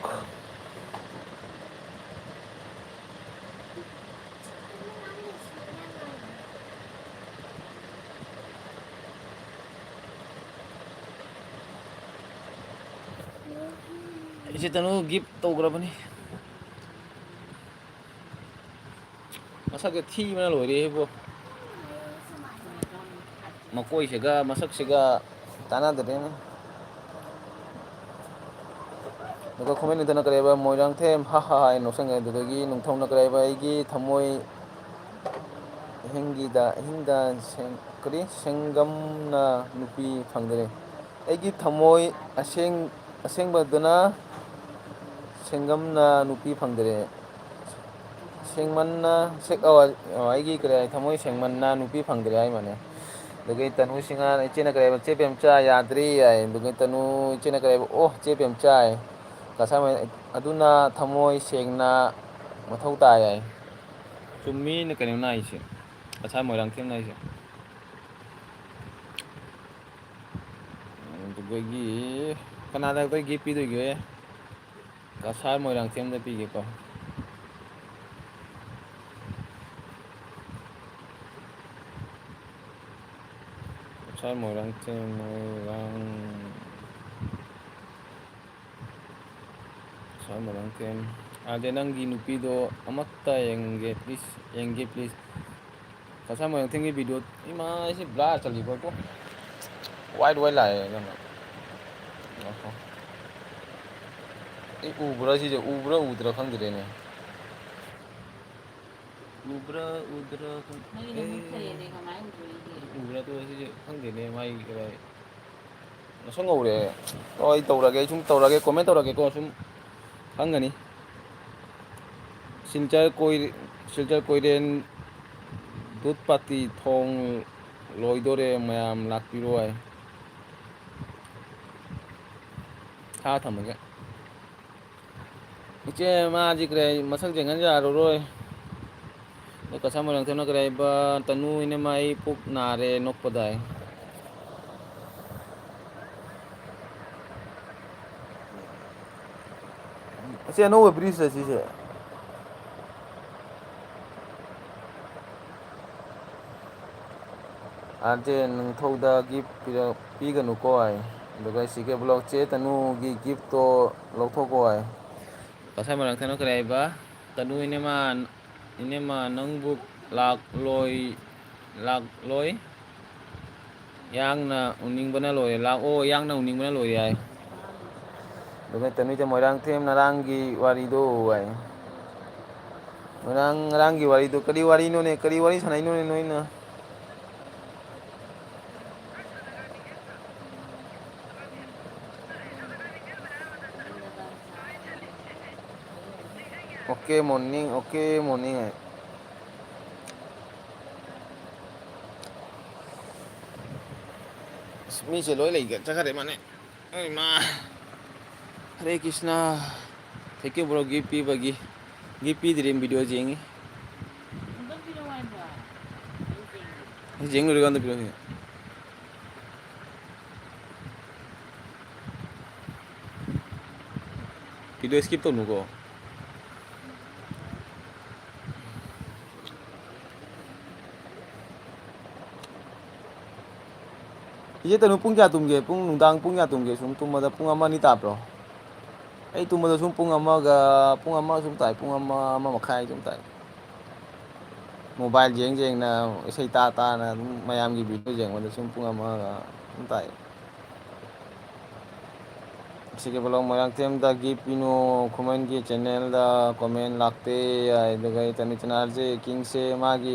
इसे तनु gift तौग्रबनी मसक थीबना लोरेबो मकोइसेगा मसकसेगा तानादरेना नुका खमेन इतना करेबा Moirang them हा हा हाय नोसंगे दुदगी नुंथौना करेबा आइगी थमोई हिंदा सें करी सेंगमना नुपी फंगदरे आइगी थमोई असेंबदना सेंगमना नुपी फंगदरे सेंमन्ना सेक आइगी करे थमोई सेंमन्ना नुपी फंगदरे आइ माने दुगई तनु सिंगा इचेना करेबा चेपेमचा याद्री आइ दुगई तनु इचेना करेबा ओह चेपेमचा आइ कसा अदुना थमोई सेंगना मथौ ताय आइ चुम्मी न करेना आइसे कसा मोइरांग थेम नाइसे दुगई कनादा तो गिफ्ट पीदोगे कसा मोइरांग थेम दा पीगे को कसा मोइरांग थेम मोइरांग थेम आजे नंगी नुपीदो अमत्ता येंगे प्लीज कसा मोइरांग थेम की वीडियो इमा ऐसे ब्लर चली को वाइट लाए उब्रा सिजे उब्रा उद्रा खंगदरेने उब्रा उद्रा ꯅꯪꯒꯤꯅ ꯃꯨꯠꯈ꯭ꯔꯦꯅꯦ ꯀꯃꯥꯏꯅ ꯎꯗꯣꯏꯒꯦ उब्रा तो सिजे खंगदेने माई करा नसंग ngौरे तो तौरगे सुम तौरगे कमेंट तौरगे को सुम खंगनी सिलचर कोइरेन दूध पाती थोंग लोइदोरे मयाम लाक्पिरो आइ था थमगे इचे माजी करे मसक जेंगन जारोरोय कसा मोइरांग थेम करेबा तनु इने माई पुक नारे नोकपदाय से अनौबा ब्रिज सिसे आजे नोंथौदा गिफ्ट पीगनुको आइ दुगा सिके ब्लॉग चे तनु गी गिफ्ट तो लौथोको आइ कसा मोइरांग थेम करेबा तनु इनेमा नंगबु लाक लोय यांगना उनिंगबना लोय लाक ओ यांगना उनिंगबना लोय आइ दुगा तनु चे मोइरांग थेम नारांगी वारिदो आइ मोइरांग वारिदो करी वारी नोने करी वारी सनाइ नोने नोइना ओके मॉर्निंग है मी से लोय लेगे चखरे माने ओय मा Hare Krishna thank you bro gift पी दिरिम वीडियो जेंगी ꯑꯝꯇ ꯄꯤꯔꯛꯑꯣ ꯍꯥꯏꯕ ꯑꯩ ꯌꯦꯡꯒꯦ जेंग लोरे गांदे पिरो वीडियो स्किप तो नुको इजे तनु पुंग क्या तुमगे पुंग नुदांग पुंग क्या तुमगे सुम तुमदा पुंग अमा नि ताप्रो आई तुमदा सुम पुंग अमा सुम ताई पुंग अमा मखाई सुम ताई मोबाइल जेंग ना इसे ता ना मयाम की वीडियो जेंग वंदे सुम पुंग अमा सुम ताई सिके ब्लॉग मोइरांग थेम दा गिफ्ट पिनो खुमन की चैनल दा कमेंट लाक्ते आई दगाई तनु चैनल जे किंग से मागी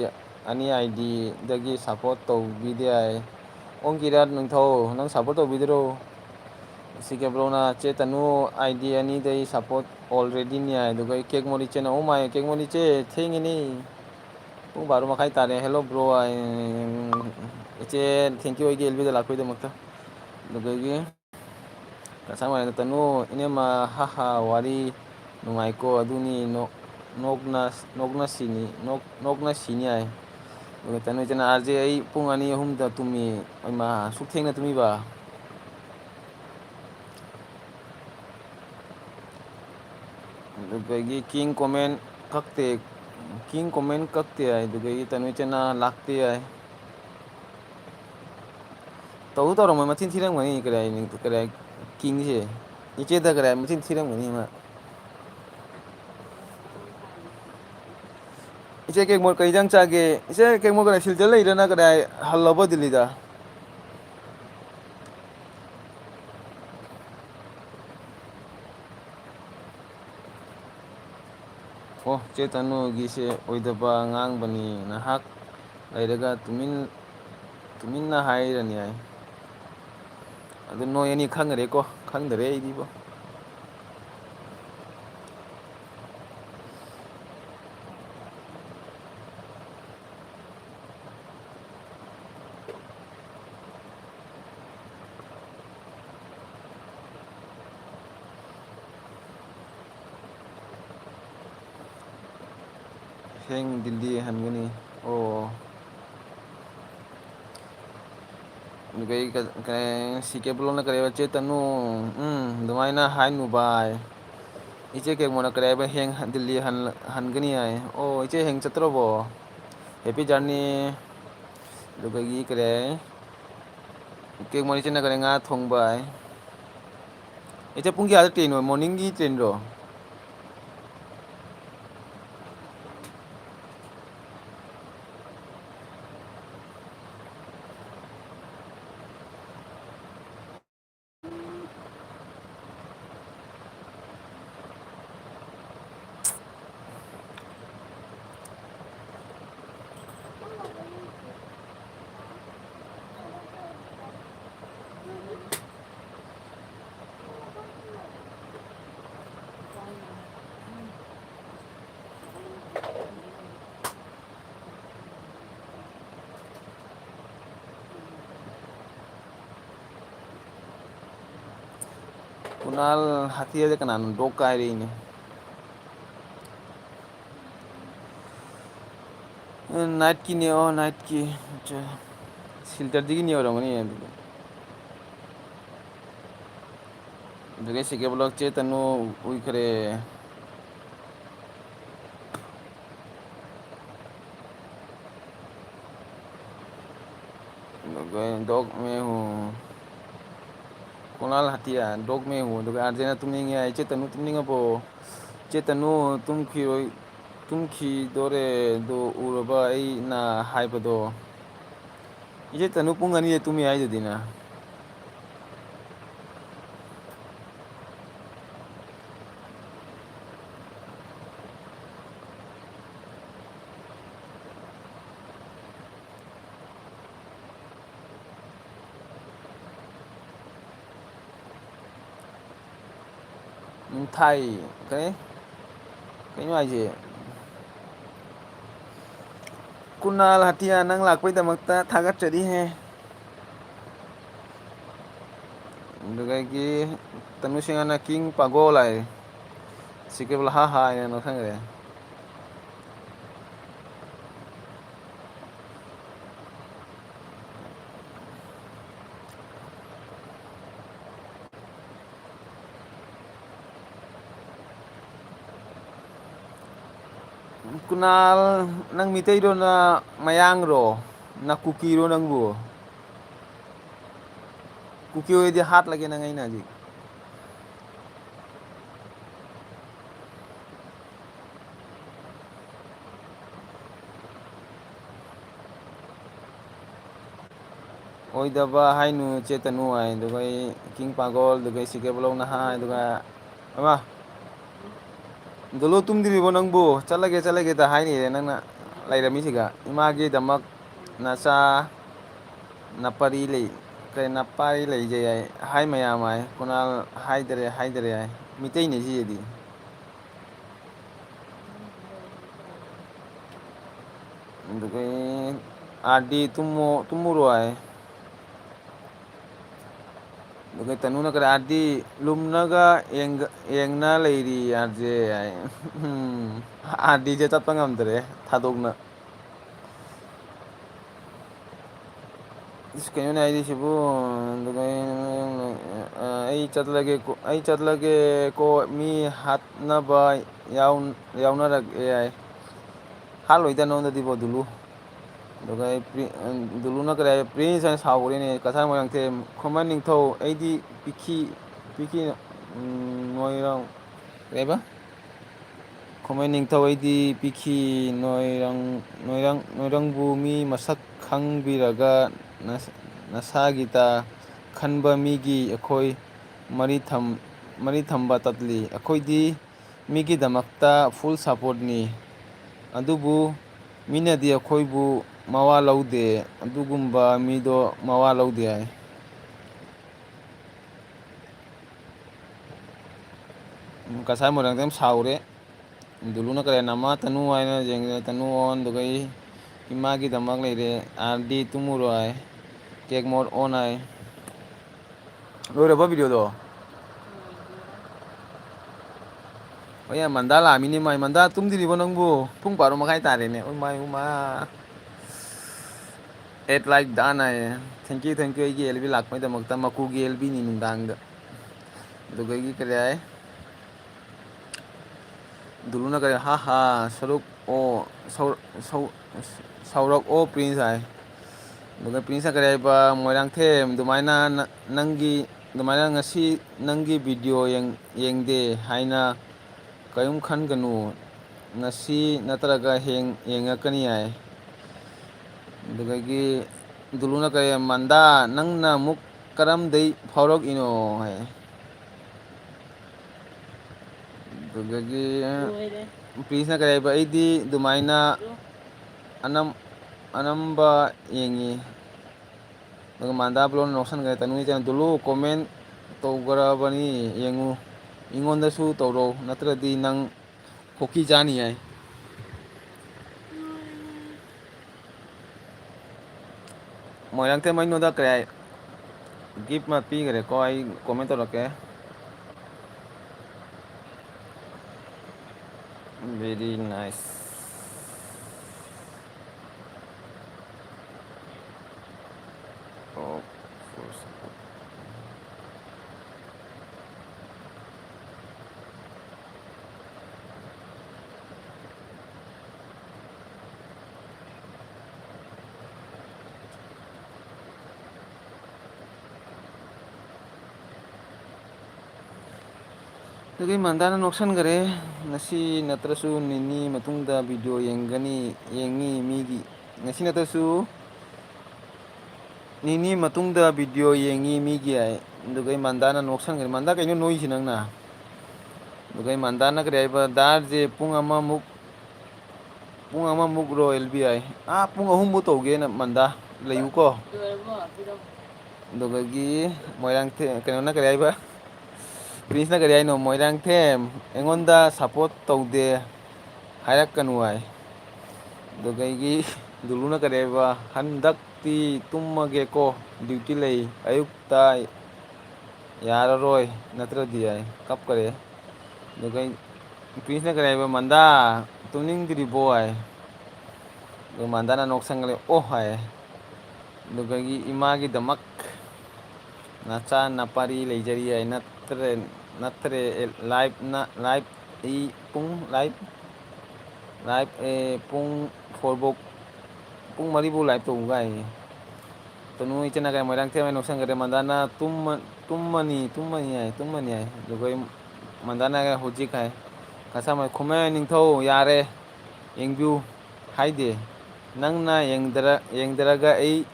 अनि आईडी दगी सपोर्ट तो वीडियो आई ओं किरात नंथौ नंग सपोर्ट तो वीडियो सिके ब्लॉग ना चे तनु आईडी अनि दई सपोर्ट ऑलरेडी नि आई दगाई केक मोरी चैनल ओ माय केक मोरी चे थेंगिनी पुंग बारो मखाई तारे हेलो ब्रो आई चे थैंक यू आई एलबी दा लाखोई दे मक्ता दगाई kasama yang tanu ini mah haha wari nungaiko aduni nokna sini ay tanu jana arje ai pung ani hum da tumi ma sukheng na tumi ba dugai king comment kakte ay dugai tanu jana lakte ay tau tau ramai macin thirang mani kira king se ꯏꯆꯦꯗ ꯀꯔꯥꯏ ꯃꯆꯤꯟ ꯊꯤꯔꯝꯒꯅꯤ ꯃꯥ ꯏꯆꯦ ꯀꯦꯛꯃꯣꯠ ꯀꯩ ꯏꯟꯖꯥꯡ ꯆꯥꯒꯦ ꯏꯆꯦ ꯀꯦꯛꯃꯣꯠ ꯀꯗꯥꯏ ꯁꯤꯜꯆꯔ ꯂꯩꯔꯤꯔ ꯅꯪ ꯀꯗꯥꯏ ꯍꯜꯂꯕꯣ ꯗꯤꯜꯂꯤꯗ ꯑꯣ ꯆꯦ ꯇꯅꯨꯒꯤꯁꯦ ꯑꯣꯏꯗꯕ ꯉꯥꯡꯕꯅꯤ ꯅꯍꯥꯛ ꯂꯩꯔꯒ ꯇꯨꯃꯤꯟꯅ ꯍꯥꯏꯔꯅꯤ ꯍꯥꯏ ꯑꯗꯨ ꯅꯣꯏ ꯑꯅꯤ ꯈꯪꯅꯔꯦꯀꯣ ꯈꯪꯗꯔꯦ ꯑꯩꯗꯤꯕꯣ ꯍꯌꯦꯡ ꯗꯤꯜꯂꯤ ꯍꯟꯒꯅꯤ ꯑꯣ ꯁꯤ ꯀꯦꯕꯂꯣꯅ ꯀꯔꯤꯕ ꯆꯦ ꯇꯅꯨ ꯑꯗꯨꯃꯥꯏꯅ ꯍꯥꯏꯅꯨ ꯚꯥꯏ ꯏꯆꯦ ꯀꯦꯛꯃꯣꯠꯅ ꯀꯔꯤ ꯍꯥꯏꯕ ꯍꯌꯦꯡ ꯗꯤꯜꯂꯤ ꯍꯟꯒꯅꯤ ꯍꯥꯏ ꯑꯣ ꯏꯆꯦ ꯍꯌꯦꯡ ꯆꯠꯇ꯭ꯔꯕꯣ ꯍꯦꯄꯤ ꯖꯔꯅꯤ ꯑꯗꯨꯗꯒꯤ ꯀꯔꯤ ꯀꯦꯛꯃꯣꯠ ꯏꯆꯦꯅ ꯀꯔꯤ ꯉꯥ ꯊꯣꯡꯕ ꯍꯥꯏ ꯏꯆꯦ ꯄꯨꯡ ꯀꯌꯥꯗ ꯇ꯭ꯔꯦꯟꯅꯣ ꯃꯣꯔꯅꯤꯡꯒꯤ ꯇ꯭ꯔꯦꯟꯔꯣ ꯀꯨꯅꯥꯜ ꯍꯥꯊꯤꯗꯤ ꯀꯅꯥꯅꯣ ꯗꯣꯛ ꯀꯥꯏꯔꯤꯅꯦ ꯅꯥꯏꯠꯀꯤꯅꯦ ꯑꯣ ꯅꯥꯏꯠꯀꯤ ꯁꯤꯜꯆꯔꯗꯒꯤꯅꯤ ꯑꯣꯏꯔꯝꯒꯅꯤ ꯑꯗꯨꯗꯤ ꯑꯗꯨꯗꯒꯤ ꯁꯤ ꯀꯦꯕꯂꯣꯛ ꯆꯦ ꯇꯅꯨ ꯎꯏꯈ꯭ꯔꯦ ꯗꯣꯛ ꯃꯦ ꯍꯨ ꯀꯣꯅꯥꯜ ꯍꯥꯇꯤꯌꯥ ꯗꯣꯛ ꯃꯦ ꯍꯨ ꯑꯗꯨꯒ ꯑꯥꯔꯖꯦꯅ ꯇꯨꯝꯅꯤꯡꯉꯦ ꯍꯥꯏ ꯆꯦ ꯇꯅꯨ ꯇꯨꯝꯅꯤꯡꯉꯕꯣ ꯆꯦ ꯇꯅꯨ ꯇꯨꯝꯈꯤꯔꯣꯏ ꯇꯨꯝꯈꯤꯗꯣꯔꯦꯗꯣ ꯎꯔꯕ ꯑꯩꯅ ꯍꯥꯏꯕꯗꯣ ꯏꯆꯦ ꯇꯅꯨ ꯄꯨꯡ ꯑꯅꯤꯗ ꯇꯨꯝꯃꯤ ꯍꯥꯏꯗꯨꯗꯤꯅ ꯊꯥꯏ ꯀꯩꯅꯣ ꯍꯥꯏꯁꯦ ꯀꯨꯅꯥꯜ ꯍꯥꯇꯤꯌꯥ ꯅꯪ ꯂꯥꯛꯄꯩꯗꯃꯛꯇ ꯊꯥꯒꯠꯆꯔꯤꯍꯦ ꯑꯗꯨꯗꯒꯤ ꯇꯅꯨꯁꯤꯡꯍꯅ ꯀꯤꯡ ꯄꯥꯒꯣ ꯍꯥꯏ ꯁꯤ ꯀꯦꯕꯣꯜ ꯍꯥ ꯍꯥꯏꯅ ꯈꯪꯈ꯭ꯔꯦ ꯀꯨꯅꯥꯜ ꯅꯪ ꯃꯤꯇꯩꯔꯣ ꯅ ꯃꯌꯥꯡꯔꯣ ꯅ ꯀꯨꯀꯤꯔꯣ ꯅꯪꯕꯨ ꯀꯨꯀꯤ ꯑꯣꯏꯔꯗꯤ ꯍꯥꯠꯂꯒꯦ ꯅꯪ ꯑꯩꯅ ꯍꯧꯖꯤꯛ ꯑꯣꯏꯗꯕ ꯍꯥꯏꯅꯨ ꯆꯦꯠꯇꯅꯨ ꯍꯥꯏ ꯑꯗꯨꯒ ꯑꯩ ꯀꯤꯡ ꯄꯥꯒꯣꯜ ꯑꯗꯨꯒ ꯁꯤ ꯀꯦꯕꯂꯧꯅ ꯍꯥꯏ ꯑꯗꯨꯒ ꯑꯃ ꯗꯣꯂꯣ ꯇꯨꯝꯗ꯭ꯔꯤꯕꯣ ꯅꯪꯕꯨ ꯆꯠꯂꯒꯦ ꯆꯠꯂꯒꯦꯗ ꯍꯥꯏꯅꯤꯔꯦ ꯅꯪꯅ ꯂꯩꯔꯝꯃꯤꯁꯤꯒ ꯏꯃꯥꯒꯤꯗꯃꯛ ꯅꯆꯥ ꯅꯄꯔꯤ ꯂꯩ ꯀꯩ ꯅꯄꯥꯔꯤ ꯂꯩꯖꯩ ꯍꯥꯏ ꯍꯥꯏ ꯃꯌꯥꯝ ꯍꯥꯏ ꯀꯅꯥꯜ ꯍꯥꯏꯗꯔꯦ ꯍꯥꯏꯗꯔꯦ ꯍꯥꯏ ꯃꯤꯇꯩꯅꯤ ꯁꯤꯁꯤꯗꯤ ꯑꯗꯨꯒ ꯑꯥꯔꯗꯤ ꯇꯨꯝꯃꯨꯔꯣ ꯍꯥꯏ ꯑꯗꯨꯒ ꯇꯅꯨꯅ ꯀꯔꯤ ꯑꯥꯔꯗꯤ ꯂꯨꯝꯅꯒ ꯌꯦꯡꯅ ꯂꯩꯔꯤ ꯌꯥꯁꯦ ꯑꯥꯔꯗꯤꯁꯦ ꯆꯠꯄ ꯉꯝꯗ꯭ꯔꯦ ꯊꯥꯗꯣꯛꯅ ꯏꯁ ꯀꯩꯅꯣꯅꯦ ꯍꯥꯏꯔꯤꯁꯤꯕꯨ ꯑꯗꯨꯒ ꯑꯩ ꯆꯠꯂꯒꯦꯀꯣ ꯃꯤ ꯍꯥꯠꯅꯕ ꯌꯥꯎꯅꯔꯛꯑꯦ ꯌꯥꯏ ꯍꯥꯠꯂꯣꯏꯗ ꯅꯉꯣꯟꯗꯗꯤꯕꯣ ꯗꯨꯂꯨ ꯑꯗꯨꯒ ꯗꯨꯂꯨꯅ ꯀꯔꯤ ꯍꯥꯏ ꯄ꯭ꯔꯤꯟꯁ ꯍꯥꯏꯅ ꯁꯥꯎꯈ꯭ꯔꯦꯅꯦ ꯀꯁꯥꯔ ꯃꯣꯏꯔꯥꯡꯊꯦꯝ ꯈꯨꯃꯟ ꯅꯤꯡꯊꯧ ꯑꯩꯗꯤ ꯄꯤꯈꯤ ꯅꯣꯏꯔꯥꯡ ꯀꯩꯕ ꯈꯣꯡꯃꯩ ꯅꯤꯡꯊꯧ ꯑꯩꯗꯤ ꯄꯤꯈꯤ ꯅꯣꯏꯔꯪꯕꯨ ꯃꯤ ꯃꯁꯛ ꯈꯪꯕꯤꯔꯒ ꯅꯁꯥꯒꯤꯇ ꯈꯟꯕ ꯃꯤꯒꯤ ꯑꯩꯈꯣꯏ ꯃꯔꯤ ꯊꯝꯕ ꯇꯠꯂꯤ ꯑꯩꯈꯣꯏꯗꯤ ꯃꯤꯒꯤꯗꯃꯛꯇ ꯐꯨꯜ ꯁꯞꯄꯣꯔꯠꯅꯤ ꯑꯗꯨꯕꯨ ꯃꯤꯅꯗꯤ ꯑꯩꯈꯣꯏꯕꯨ ꯃꯋꯥ ꯂꯧꯗꯦ ꯑꯗꯨꯒꯨꯝꯕ ꯃꯤꯗꯣ ꯃꯋꯥ ꯂꯧꯗꯦ ꯍꯥꯏ ꯉꯁꯥꯏ ꯃꯣꯏꯔꯥꯡꯊꯦꯝ ꯌꯥꯝ ꯁꯥꯎꯔꯦ ꯗꯨꯂꯨꯅ ꯀꯔꯤ ꯅꯃꯥ ꯇꯅꯨ ꯍꯥꯏꯅ ꯌꯦꯡꯗ ꯇꯅꯨ ꯑꯣꯟ ꯑꯗꯨꯒ ꯏꯃꯥꯒꯤꯗꯃꯛ ꯂꯩꯔꯦ ꯑꯥꯔꯗꯤ ꯇꯨꯝꯃꯨꯔꯣ ꯍꯥꯏ ꯀꯦꯛ ꯃꯣꯠ ꯑꯣꯟ ꯍꯥꯏ ꯂꯣꯏꯔꯕ ꯚꯤꯗꯤꯑꯣꯗꯣ ꯂꯣꯏꯗꯦꯗ ꯍꯣꯏ ꯌꯥꯝ ꯃꯟꯗꯥ ꯂꯥꯛꯑꯃꯤꯅꯦ ꯃꯥꯏ ꯃꯟꯗꯥ ꯇꯨꯝꯗ꯭ꯔꯤꯕꯣ ꯅꯪꯕꯨ ꯄꯨꯡ 12:30 ꯇꯥꯔꯦꯅꯦ ꯎ ꯃꯥꯏ ꯎꯃꯥ ꯑꯦꯠ ꯂꯥꯏꯛ ꯗꯥꯟ ꯍꯥꯏꯌꯦ ꯊꯦꯡꯀ꯭ꯌꯨ ꯑꯩꯒꯤ ꯑꯦꯜꯕꯤ ꯂꯥꯛꯄꯩꯗꯃꯛꯇ ꯃꯀꯨꯒꯤ ꯑꯦꯜꯕꯤꯅꯤ ꯅꯨꯡꯗꯥꯡꯗ ꯑꯗꯨꯒ ꯑꯩꯒꯤ ꯀꯔꯤ ꯍꯥꯏ ꯗꯨꯂꯨꯅ ꯀꯔꯤ ꯍꯥ ꯍꯥ ꯁꯧꯔꯛ ꯑꯣ ꯄ꯭ꯔꯤꯟꯁ ꯍꯥꯏ ꯑꯗꯨꯒ ꯄ꯭ꯔꯤꯟꯁꯅ ꯀꯔꯤ ꯍꯥꯏꯕ ꯃꯣꯏꯔꯥꯡꯊꯦꯝ ꯑꯗꯨꯃꯥꯏꯅ ꯅꯪꯒꯤ ꯑꯗꯨꯃꯥꯏꯅ ꯉꯁꯤ ꯅꯪꯒꯤ ꯚꯤꯗꯤꯑꯣ ꯌꯦꯡꯗꯦ ꯍꯥꯏꯅ ꯀꯔꯤꯝ ꯈꯟꯒꯅꯨ ꯉꯁꯤ ꯅꯠꯇ꯭ꯔꯒ ꯌꯦꯡꯉꯛꯀꯅꯤ ꯍꯥꯏ ꯑꯗꯨꯗꯒꯤ ꯗꯨꯂꯨꯅ ꯀꯔꯤ ꯃꯟꯗꯥ ꯅꯪꯅ ꯑꯃꯨꯛ ꯀꯔꯝꯗꯩ ꯐꯥꯎꯔꯛꯏꯅꯣ ꯍꯥꯏ ꯑꯗꯨꯗꯒꯤ ꯂꯣꯏꯔꯦ ꯄ꯭ꯔꯤꯟꯁꯅ ꯀꯔꯤ ꯍꯥꯏꯕ ꯑꯩꯗꯤ ꯑꯗꯨꯃꯥꯏꯅ ꯂꯣ ꯑꯅꯝꯕ ꯌꯦꯡꯉꯤ ꯑꯗꯨꯒ ꯃꯥꯟꯗꯥ ꯕ꯭ꯂꯣꯒꯅ ꯅꯣꯛꯁꯟꯈ꯭ꯔꯦ ꯇꯅꯨ ꯏꯆꯦꯅ ꯗꯨꯂꯨ ꯀꯣꯃꯦꯟ ꯇꯧꯈ꯭ꯔꯕꯅꯤ ꯌꯦꯡꯉꯨ ꯑꯩꯉꯣꯟꯗꯁꯨ ꯇꯧꯔꯣ ꯅꯠꯇ꯭ꯔꯗꯤ ꯅꯪ ꯈꯣꯛꯀꯤ ꯆꯥꯅꯤ ꯍꯥꯏ ꯃꯣꯏꯔꯥꯡꯊꯦꯝ ꯑꯩ ꯅꯣꯏꯗ ꯀꯔꯤ ꯍꯥꯏ ꯒꯤꯐ ꯑꯃ ꯄꯤꯈ꯭ꯔꯦꯀꯣ ꯑꯩ ꯀꯣꯃꯦꯟ ꯇꯧꯔꯛꯀꯦ ꯕꯦꯔꯤ ꯅꯥꯏꯁ ꯑꯣ ꯑꯗꯨꯒꯤ ꯃꯟꯗꯥꯅ ꯅꯣꯛꯁꯟꯈꯔꯦ ꯉꯁꯤ ꯅꯠꯇ꯭ꯔꯁꯨ ꯅꯤꯅꯤ ꯃꯇꯨꯡꯗ ꯚꯤꯗꯤꯑꯣ ꯌꯦꯡꯉꯤ ꯃꯤꯒꯤ ꯉꯁꯤ ꯅꯠꯇ꯭ꯔꯁꯨ ꯅꯤꯅꯤ ꯃꯇꯨꯡꯗ ꯚꯤꯗꯤꯑꯣ ꯌꯦꯡꯉꯤ ꯃꯤꯒꯤ ꯍꯥꯏ ꯑꯗꯨꯒ ꯑꯩ ꯃꯟꯗꯥꯅ ꯅꯣꯛꯁꯟꯈ꯭ꯔꯦ ꯃꯟꯗꯥ ꯀꯩꯅꯣ ꯅꯣꯏꯁꯤ ꯅꯪꯅ ꯑꯗꯨꯒ ꯑꯩ ꯃꯟꯗꯥꯅ ꯀꯔꯤ ꯍꯥꯏꯕ ꯗꯥꯔꯁꯦ ꯄꯨꯡ ꯑꯃꯃꯨꯛ ꯔꯣ ꯑꯦꯜꯕꯤ ꯌꯥꯏ ꯄꯨꯡ 3ꯐꯥꯎ ꯇꯧꯒꯦꯅ ꯃꯟꯗꯥ ꯂꯩꯌꯨꯀꯣ ꯂꯣꯏꯔꯕꯣ ꯄꯤꯔꯝꯃꯣ ꯑꯗꯨꯗꯒꯤ ꯃꯣꯏꯔꯥꯡꯊꯦꯝ ꯀꯩꯅꯣꯅ ꯀꯔꯤ ꯍꯥꯏꯕ ꯄ꯭ꯔꯤꯟꯁꯅ ꯀꯔꯤ ꯍꯥꯏꯅꯣ ꯃꯣꯏꯔꯥꯡꯊꯦꯝ ꯑꯩꯉꯣꯟꯗ ꯁꯞꯄꯣꯔꯠ ꯇꯧꯗꯦ ꯍꯥꯏꯔꯛꯀꯅꯨ ꯍꯥꯏ ꯑꯗꯨꯒ ꯑꯩꯒꯤ ꯗꯨꯂꯨꯅ ꯀꯔꯤ ꯍꯥꯏꯕ ꯍꯟꯗꯛꯇꯤ ꯇꯨꯝꯃꯒꯦꯀꯣ ꯗ꯭ꯌꯨꯇꯤ ꯂꯩ ꯑꯌꯨꯛꯇ ꯌꯥꯔꯔꯣꯏ ꯅꯠꯇ꯭ꯔꯗꯤ ꯌꯥꯏ ꯀꯞꯀꯔꯦ ꯑꯗꯨꯒ ꯄ꯭ꯔꯤꯟꯁꯅ ꯀꯔꯤ ꯍꯥꯏꯕ ꯃꯟꯗꯥ ꯇꯨꯝꯅꯤꯡꯗ꯭ꯔꯤꯕꯣ ꯍꯥꯏ ꯑꯗꯨꯒ ꯃꯟꯗꯥꯅ ꯅꯣꯛꯁꯟꯈꯔꯦ ꯑꯣ ꯍꯥꯏ ꯑꯗꯨꯒ ꯑꯩꯒꯤ ꯏꯃꯥꯒꯤꯗꯃꯛ ꯅꯆꯥ ꯅꯄꯥꯔꯤ ꯂꯩꯖꯔꯤ ꯍꯥꯏ ꯅꯠꯇ꯭ꯔꯦ ꯄꯨꯡ 4ꯐꯥꯎ ꯄꯨꯡ 4ꯐꯥꯎ ꯂꯥꯏꯚ ꯇꯧꯒ ꯍꯥꯏꯌꯦ ꯇꯣꯅꯨ ꯏꯆꯟꯅ ꯀꯥꯏ ꯃꯣꯏꯔꯥꯡꯊꯦꯝ ꯍꯥꯏꯅ ꯅꯣꯛꯁꯟꯈꯔꯦ ꯃꯟꯗꯥꯅ ꯇꯨꯝꯃꯅꯤ ꯍꯥꯏ ꯑꯗꯨꯒ ꯃꯟꯗꯥꯅ ꯍꯧꯖꯤꯛ ꯍꯥꯏ ꯈꯣꯃꯩ ꯅꯤꯡꯊꯧ ꯌꯥꯔꯦ ꯌꯦꯡꯕꯤꯌꯨ ꯍꯥꯏꯗꯦ ꯅꯪꯅ ꯌꯦꯡꯗꯔꯒ ꯑꯩ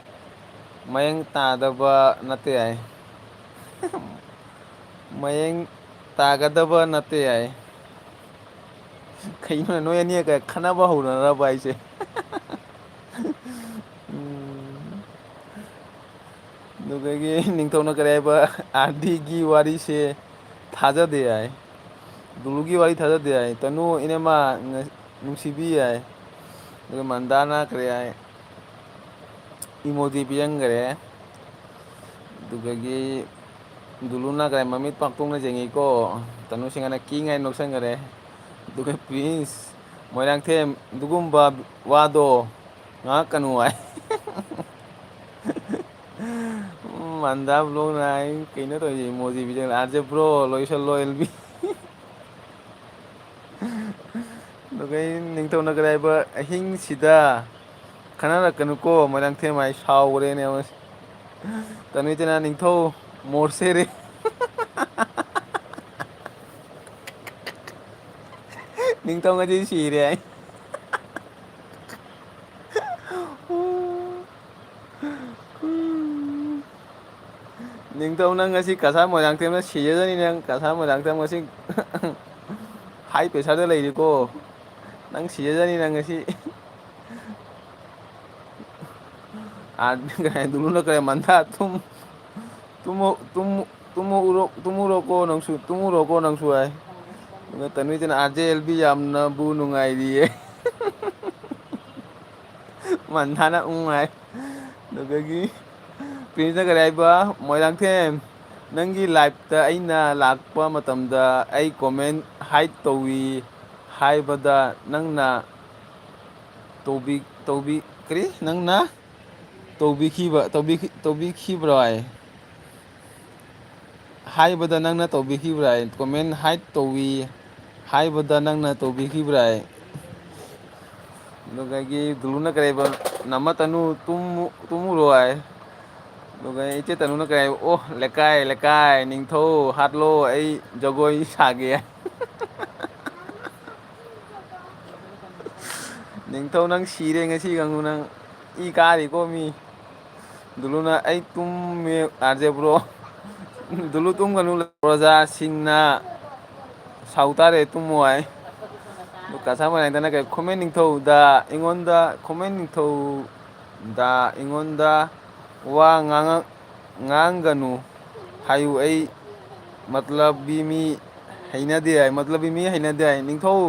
ꯃꯌꯦꯡ ꯇꯥꯗꯕ ꯅꯠꯇꯦ ꯍꯥꯏ ꯃꯌꯦꯡ ꯇꯥꯒꯗꯕ ꯅꯠꯇꯦ ꯍꯥꯏ ꯀꯩꯅꯣ ꯅꯣꯏ ꯑꯅꯤ ꯈꯟꯅꯕ ꯍꯧꯅꯔꯕ ꯍꯥꯏꯁꯦ ꯑꯗꯨꯗꯒꯤ ꯅꯤꯡꯊꯧꯅ ꯀꯔꯤ ꯍꯥꯏꯕ ꯑꯥꯔꯗꯤꯒꯤ ꯋꯥꯔꯤꯁꯦ ꯊꯥꯖꯗꯦ ꯍꯥꯏ ꯗꯨꯂꯨꯒꯤ ꯋꯥꯔꯤ ꯊꯥꯖꯗꯦ ꯍꯥꯏ ꯇꯅꯨ ꯏꯅꯝꯃ ꯅꯨꯡꯁꯤꯕꯤ ꯍꯥꯏ ꯑꯗꯨꯒ ꯃꯟꯗꯥꯅ ꯀꯔꯤ ꯍꯥꯏ ꯏꯃꯣꯖꯤ ꯄꯤꯍꯟꯈꯔꯦ ꯑꯗꯨꯗꯒꯤ ꯗꯨꯂꯨꯅ ꯀꯔꯤ ꯃꯃꯤꯠ ꯄꯥꯛꯊꯣꯛꯅ ꯌꯦꯡꯉꯤꯀꯣ ꯇꯅꯨꯁꯤꯡꯍꯅ ꯀꯤꯡ ꯍꯥꯏꯅ ꯅꯣꯛꯁꯟꯈꯔꯦ ꯑꯗꯨꯒ ꯄ꯭ꯔꯤꯟꯁ ꯃꯣꯏꯔꯥꯡꯊꯦꯝ ꯑꯗꯨꯒꯨꯝꯕ ꯋꯥꯗꯣ ꯉꯥꯡꯉꯛꯀꯅꯨ ꯍꯥꯏ ꯃꯟꯗꯥ ꯕ꯭ꯂꯣꯒꯅ ꯍꯥꯏ ꯀꯩꯅꯣ ꯇꯧꯔꯤꯁꯤ ꯏꯃꯣꯖꯤ ꯄꯤꯁꯟ ꯑꯥꯔꯖꯦ ꯕ꯭ꯔꯣ ꯂꯣꯏꯁꯜꯂꯣ ꯑꯦꯜꯕꯤ ꯑꯗꯨꯒ ꯅꯤꯡꯊꯧꯅ ꯀꯔꯤ ꯍꯥꯏꯕ ꯑꯍꯤꯡꯁꯤꯗ ꯈꯟꯅꯔꯛꯀꯅꯨꯀꯣ ꯃꯣꯏꯔꯥꯡꯊꯦꯝ ꯍꯥꯏ ꯁꯥꯎꯈ꯭ꯔꯦꯅꯦ ꯇꯅꯨ ꯏꯆꯟꯅ ꯅꯤꯡꯊꯧ ꯃꯣꯔꯁꯦ ꯔꯦ ꯅꯤꯡꯊꯧ ꯉꯁꯤ ꯁꯤꯔꯦ ꯍꯥꯏ ꯅꯤꯡꯊꯧ ꯅꯪ ꯉꯁꯤ ꯀꯁꯥꯔ ꯃꯣꯏꯔꯥꯡꯊꯦꯝꯅ ꯁꯤꯖꯗꯅꯤ ꯅꯪ ꯀꯁꯥꯔ ꯃꯣꯏꯔꯥꯡꯊꯦꯝ ꯉꯁꯤ ꯍꯥꯏ ꯄꯩꯁꯥꯗ ꯂꯩꯔꯤꯀꯣ ꯅꯪ ꯁꯤꯖꯖꯅꯤ ꯅꯪ ꯉꯁꯤ ꯗꯨꯂꯨꯅ ꯀꯔꯦ ꯃꯟꯊꯥ ꯇꯨꯝꯃꯨꯔꯣꯀꯣ ꯅꯪꯁꯨ ꯇꯨꯝꯃꯨꯔꯣꯀꯣ ꯅꯪꯁꯨ ꯍꯥꯏ ꯑꯗꯨꯒ ꯇꯟꯨꯏꯗꯅ ꯑꯥꯔ ꯖꯦ ꯑꯦꯜ ꯕꯤ ꯌꯥꯝꯅꯕꯨ ꯅꯨꯡꯉꯥꯏꯔꯤꯌꯦ ꯃꯟꯙꯥꯅ ꯎ ꯍꯥꯏ ꯑꯗꯨꯗꯒꯤ ꯄ꯭ꯔꯤꯟꯁꯅ ꯀꯔꯤ ꯍꯥꯏꯕ ꯃꯣꯏꯔꯥꯡꯊꯦꯝ ꯅꯪꯒꯤ ꯂꯥꯏꯐꯇ ꯑꯩꯅ ꯂꯥꯛꯄ ꯃꯇꯝꯗ ꯑꯩ ꯀꯣꯃꯦꯟ ꯍꯥꯏꯠ ꯇꯧꯋꯤ ꯍꯥꯏꯕꯗ ꯅꯪꯅ ꯇꯧꯕꯤ ꯀꯔꯤ ꯅꯪꯅ ꯇꯧꯕꯤꯈꯤꯕ꯭ꯔꯣ ꯍꯥꯏ ꯍꯥꯏꯕꯗ ꯅꯪꯅ ꯇꯧꯕꯤꯈꯤꯕ꯭ꯔꯥ ꯀꯣꯃꯦꯟ ꯍꯥꯏꯠ ꯇꯧꯋꯤ ꯍꯥꯏꯕꯗ ꯅꯪꯅ ꯇꯧꯕꯤꯈꯤꯕ꯭ꯔꯥ ꯑꯗꯨꯗꯒꯤ ꯗꯨꯂꯨꯅ ꯀꯔꯤꯕ ꯅꯝꯃ ꯇꯅꯨ ꯇꯨꯝꯃꯨꯔꯣ ꯍꯥꯏ ꯑꯗꯨꯒ ꯏꯆꯦ ꯇꯅꯨꯅ ꯀꯔꯤ ꯍꯥꯏꯕ ꯑꯣ ꯂꯩꯀꯥꯏ ꯂꯩꯀꯥꯏ ꯅꯤꯡꯊꯧ ꯍꯥꯠꯂꯣ ꯑꯩ ꯖꯒꯣꯏ ꯁꯥꯒꯦ ꯅꯤꯡꯊꯧ ꯅꯪ ꯁꯤꯔꯦ ꯉꯁꯤ ꯈꯪꯉꯨ ꯅꯪ ꯏ ꯀꯥꯔꯤꯀꯣ ꯃꯤ ꯗꯨꯂꯨꯅ ꯑꯩ ꯇꯨꯝꯃꯦ ꯑꯥꯔꯖꯦ ꯕ꯭ꯔꯣ ꯗꯨꯜꯂꯨ ꯇꯨꯝꯒꯅꯨ ꯄ꯭ꯔꯖꯥꯁꯤꯡꯅ ꯁꯥꯎꯇꯥꯔꯦ ꯇꯨꯝꯃꯨ ꯍꯥꯏ ꯑꯗꯨ ꯀꯁꯥꯔ ꯃꯣꯏꯔꯥꯡꯊꯦꯝꯅ ꯀꯔꯤ ꯈꯨꯃꯦꯟ ꯅꯤꯡꯊꯧꯗ ꯑꯩꯉꯣꯟꯗ ꯈꯨꯃꯦꯟ ꯅꯤꯡꯊꯧꯗ ꯑꯩꯉꯣꯟꯗ ꯋꯥ ꯉꯥꯡꯒꯅꯨ ꯍꯥꯏꯌꯨ ꯑꯩ ꯃꯠꯂꯕꯤ ꯃꯤ ꯍꯩꯅꯗꯦ ꯍꯥꯏ ꯃꯠꯂꯕꯤ ꯃꯤ ꯍꯩꯅꯗꯦ ꯍꯥꯏ ꯅꯤꯡꯊꯧ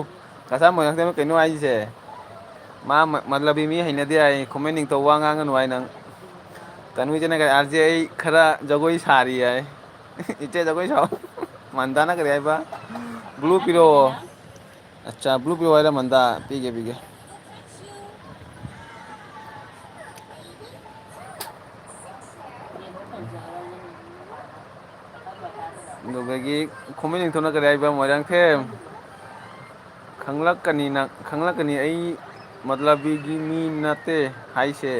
ꯀꯁꯥꯔ ꯃꯣꯏꯔꯥꯡꯊꯦꯝꯅ ꯀꯩꯅꯣ ꯍꯥꯏꯁꯦ ꯃꯥ ꯃꯠꯂꯕꯤ ꯃꯤ ꯍꯩꯅꯗꯦ ꯍꯥꯏ ꯈꯨꯃꯦꯟ ꯅꯤꯡꯊꯧ ꯋꯥ ꯉꯥꯡꯒꯅꯨ ꯍꯥꯏ ꯅꯪ ꯇꯅꯨꯖꯅ ꯀꯔꯤ ꯑꯥꯔꯖꯦ ꯑꯩ ꯈꯔ ꯖꯒꯣꯏ ꯁꯥꯔꯤ ꯍꯥꯏ ꯏꯆꯦ ꯖꯒꯣꯏ ꯁꯥꯎ ꯃꯟꯗꯥꯅ ꯀꯔꯤ ꯍꯥꯏꯕ ꯕ꯭ꯂꯨ ꯄꯤꯔꯛꯑꯣ ꯀꯥꯏꯗꯅꯣꯃꯦꯗꯥꯝ ꯑꯠꯆꯥ ꯕ꯭ꯂꯨ ꯄꯤꯔꯛꯑꯣ ꯍꯥꯏꯔ ꯃꯟꯗꯥ ꯄꯤꯒꯦ ꯄꯤꯒꯦ ꯌꯦꯡꯕ ꯐꯪꯖꯔꯅꯤ ꯑꯗꯨꯗꯒꯤ ꯈꯨꯃꯟ ꯅꯤꯡꯊꯧꯅ ꯀꯔꯤ ꯍꯥꯏꯕ ꯃꯣꯏꯔꯥꯡꯊꯦꯝ ꯈꯪꯂꯛꯀꯅꯤ ꯑꯩ ꯃꯠꯂꯕꯤꯒꯤ ꯃꯤ ꯅꯠꯇꯦ ꯍꯥꯏꯁꯦ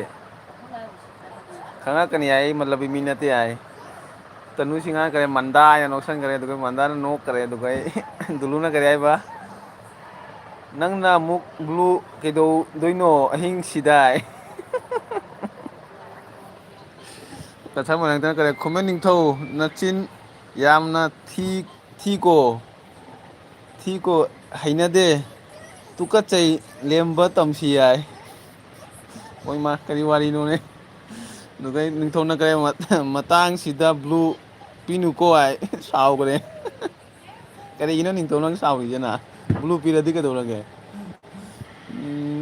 ꯈꯪꯉꯛꯀꯅꯤ ꯍꯥꯏ ꯑꯩ ꯃꯠꯂꯕꯤ ꯃꯤ ꯅꯠꯇꯦ ꯍꯥꯏ ꯇꯅꯨꯁꯤ ꯉꯥꯡꯈꯔꯦ ꯃꯟꯗꯥ ꯍꯥꯏꯅ ꯅꯣꯛꯁꯟꯈꯔꯦ ꯑꯗꯨꯒ ꯃꯟꯗꯥꯅ ꯅꯣꯛꯈꯔꯦ ꯑꯗꯨꯒ ꯑꯩ ꯗꯨꯂꯨꯅ ꯀꯔꯤ ꯍꯥꯏꯕ ꯅꯪꯅ ꯑꯃꯨꯛ ꯕ꯭ꯂꯨ ꯀꯩꯗꯧꯗꯣꯏꯅꯣ ꯑꯍꯤꯡꯁꯤꯗ ꯀꯁꯥꯔ ꯃꯣꯏꯔꯥꯡꯊꯦꯝꯅ ꯀꯔꯤ ꯈꯨꯃꯟ ꯅꯤꯡꯊꯧ ꯅꯆꯤꯟ ꯌꯥꯝꯅ ꯊꯤꯀꯣ ꯍꯩꯅꯗꯦ ꯇꯨꯀꯠꯆꯩ ꯂꯦꯝꯕ ꯇꯝꯁꯤ ꯌꯥꯏ ꯍꯣꯏ ꯃꯥ ꯀꯔꯤ ꯋꯥꯔꯤꯅꯣꯅꯦ ꯑꯗꯨꯒ ꯅꯤꯡꯊꯧꯅ ꯀꯔꯤ ꯃꯇꯥꯡꯁꯤꯗ ꯕ꯭ꯂꯨ ꯄꯤꯅꯨꯀꯣ ꯍꯥꯏ ꯁꯥꯎꯈ꯭ꯔꯦ ꯀꯔꯤꯒꯤꯅꯣ ꯅꯤꯡꯊꯧ ꯅꯪ ꯁꯥꯎꯔꯤꯁꯤꯅ ꯕ꯭ꯂꯨ ꯄꯤꯔꯗꯤ ꯀꯩꯗꯧꯔꯒꯦ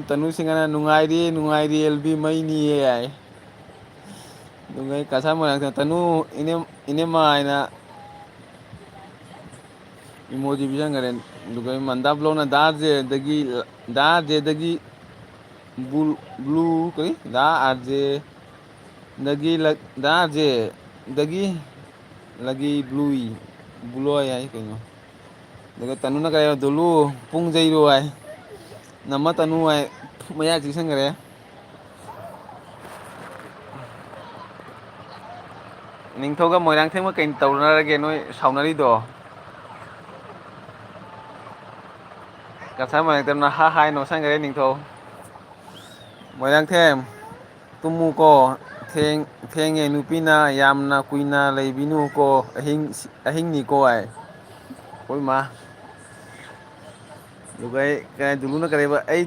ꯇꯅꯨꯁꯤꯡꯅ ꯅꯨꯡꯉꯥꯏꯔꯤ ꯅꯨꯡꯉꯥꯏꯔꯤ ꯑꯦꯜꯕꯤ ꯃꯩꯅꯤꯌꯦ ꯌꯥꯏ ꯑꯗꯨꯒ ꯀꯁꯥꯔ ꯃꯣꯏꯔꯥꯡꯊꯦꯝ ꯇꯅꯨ ꯏꯅꯦꯝꯃ ꯍꯥꯏꯅ ꯏꯃꯣꯖꯤ ꯄꯤꯁꯟꯈꯔꯦ ꯑꯗꯨꯒ ꯃꯟꯗꯥ ꯕ꯭ꯂꯣꯛꯅ ꯗꯥ ꯑꯥꯔꯖꯦꯗꯒꯤ ꯕ꯭ꯂꯨ ꯀꯔꯤ ꯗꯥ ꯑꯥꯔꯖꯦ ꯗꯒꯤ ꯂꯒꯤ ꯕ꯭ꯂꯨꯏ ꯕꯨꯂꯣꯏ ꯍꯥꯏ ꯀꯩꯅꯣ ꯑꯗꯨꯒ ꯇꯅꯨꯅ ꯀꯔꯤ ꯍꯥꯏꯕ ꯗꯨꯜꯂꯨ ꯄꯨꯡ ꯌꯩꯔꯣ ꯍꯥꯏ ꯅꯝꯃ ꯇꯅꯨ ꯍꯥꯏ ꯃꯌꯥ ꯆꯤꯛꯁꯟꯈ꯭ꯔꯦ ꯅꯤꯡꯊꯧꯒ ꯃꯣꯏꯔꯥꯡꯊꯦꯝꯒ ꯀꯩ ꯇꯧꯅꯔꯒꯦ ꯅꯣꯏ ꯁꯥꯎꯅꯔꯤꯗꯣ ꯀꯁꯥꯔ ꯃꯣꯏꯔꯥꯡꯊꯦꯝꯅ ꯍꯥ ꯍꯥꯏ ꯅꯣꯛꯁꯟꯈꯔꯦ ꯅꯤꯡꯊꯧ ꯃꯣꯏꯔꯥꯡꯊꯦꯝ ꯇꯨꯝꯃꯨꯀꯣ ꯊꯦꯡꯉꯦ ꯅꯨꯄꯤꯅ ꯌꯥꯝꯅ ꯀꯨꯏꯅ ꯂꯩꯕꯤꯅꯨꯀꯣ ꯑꯍꯤꯡꯅꯤꯀꯣ ꯍꯥꯏ ꯍꯣꯏ ꯃꯥ ꯑꯗꯨꯒ ꯗꯨꯂꯨꯅ ꯀꯔꯤꯕ ꯑꯩ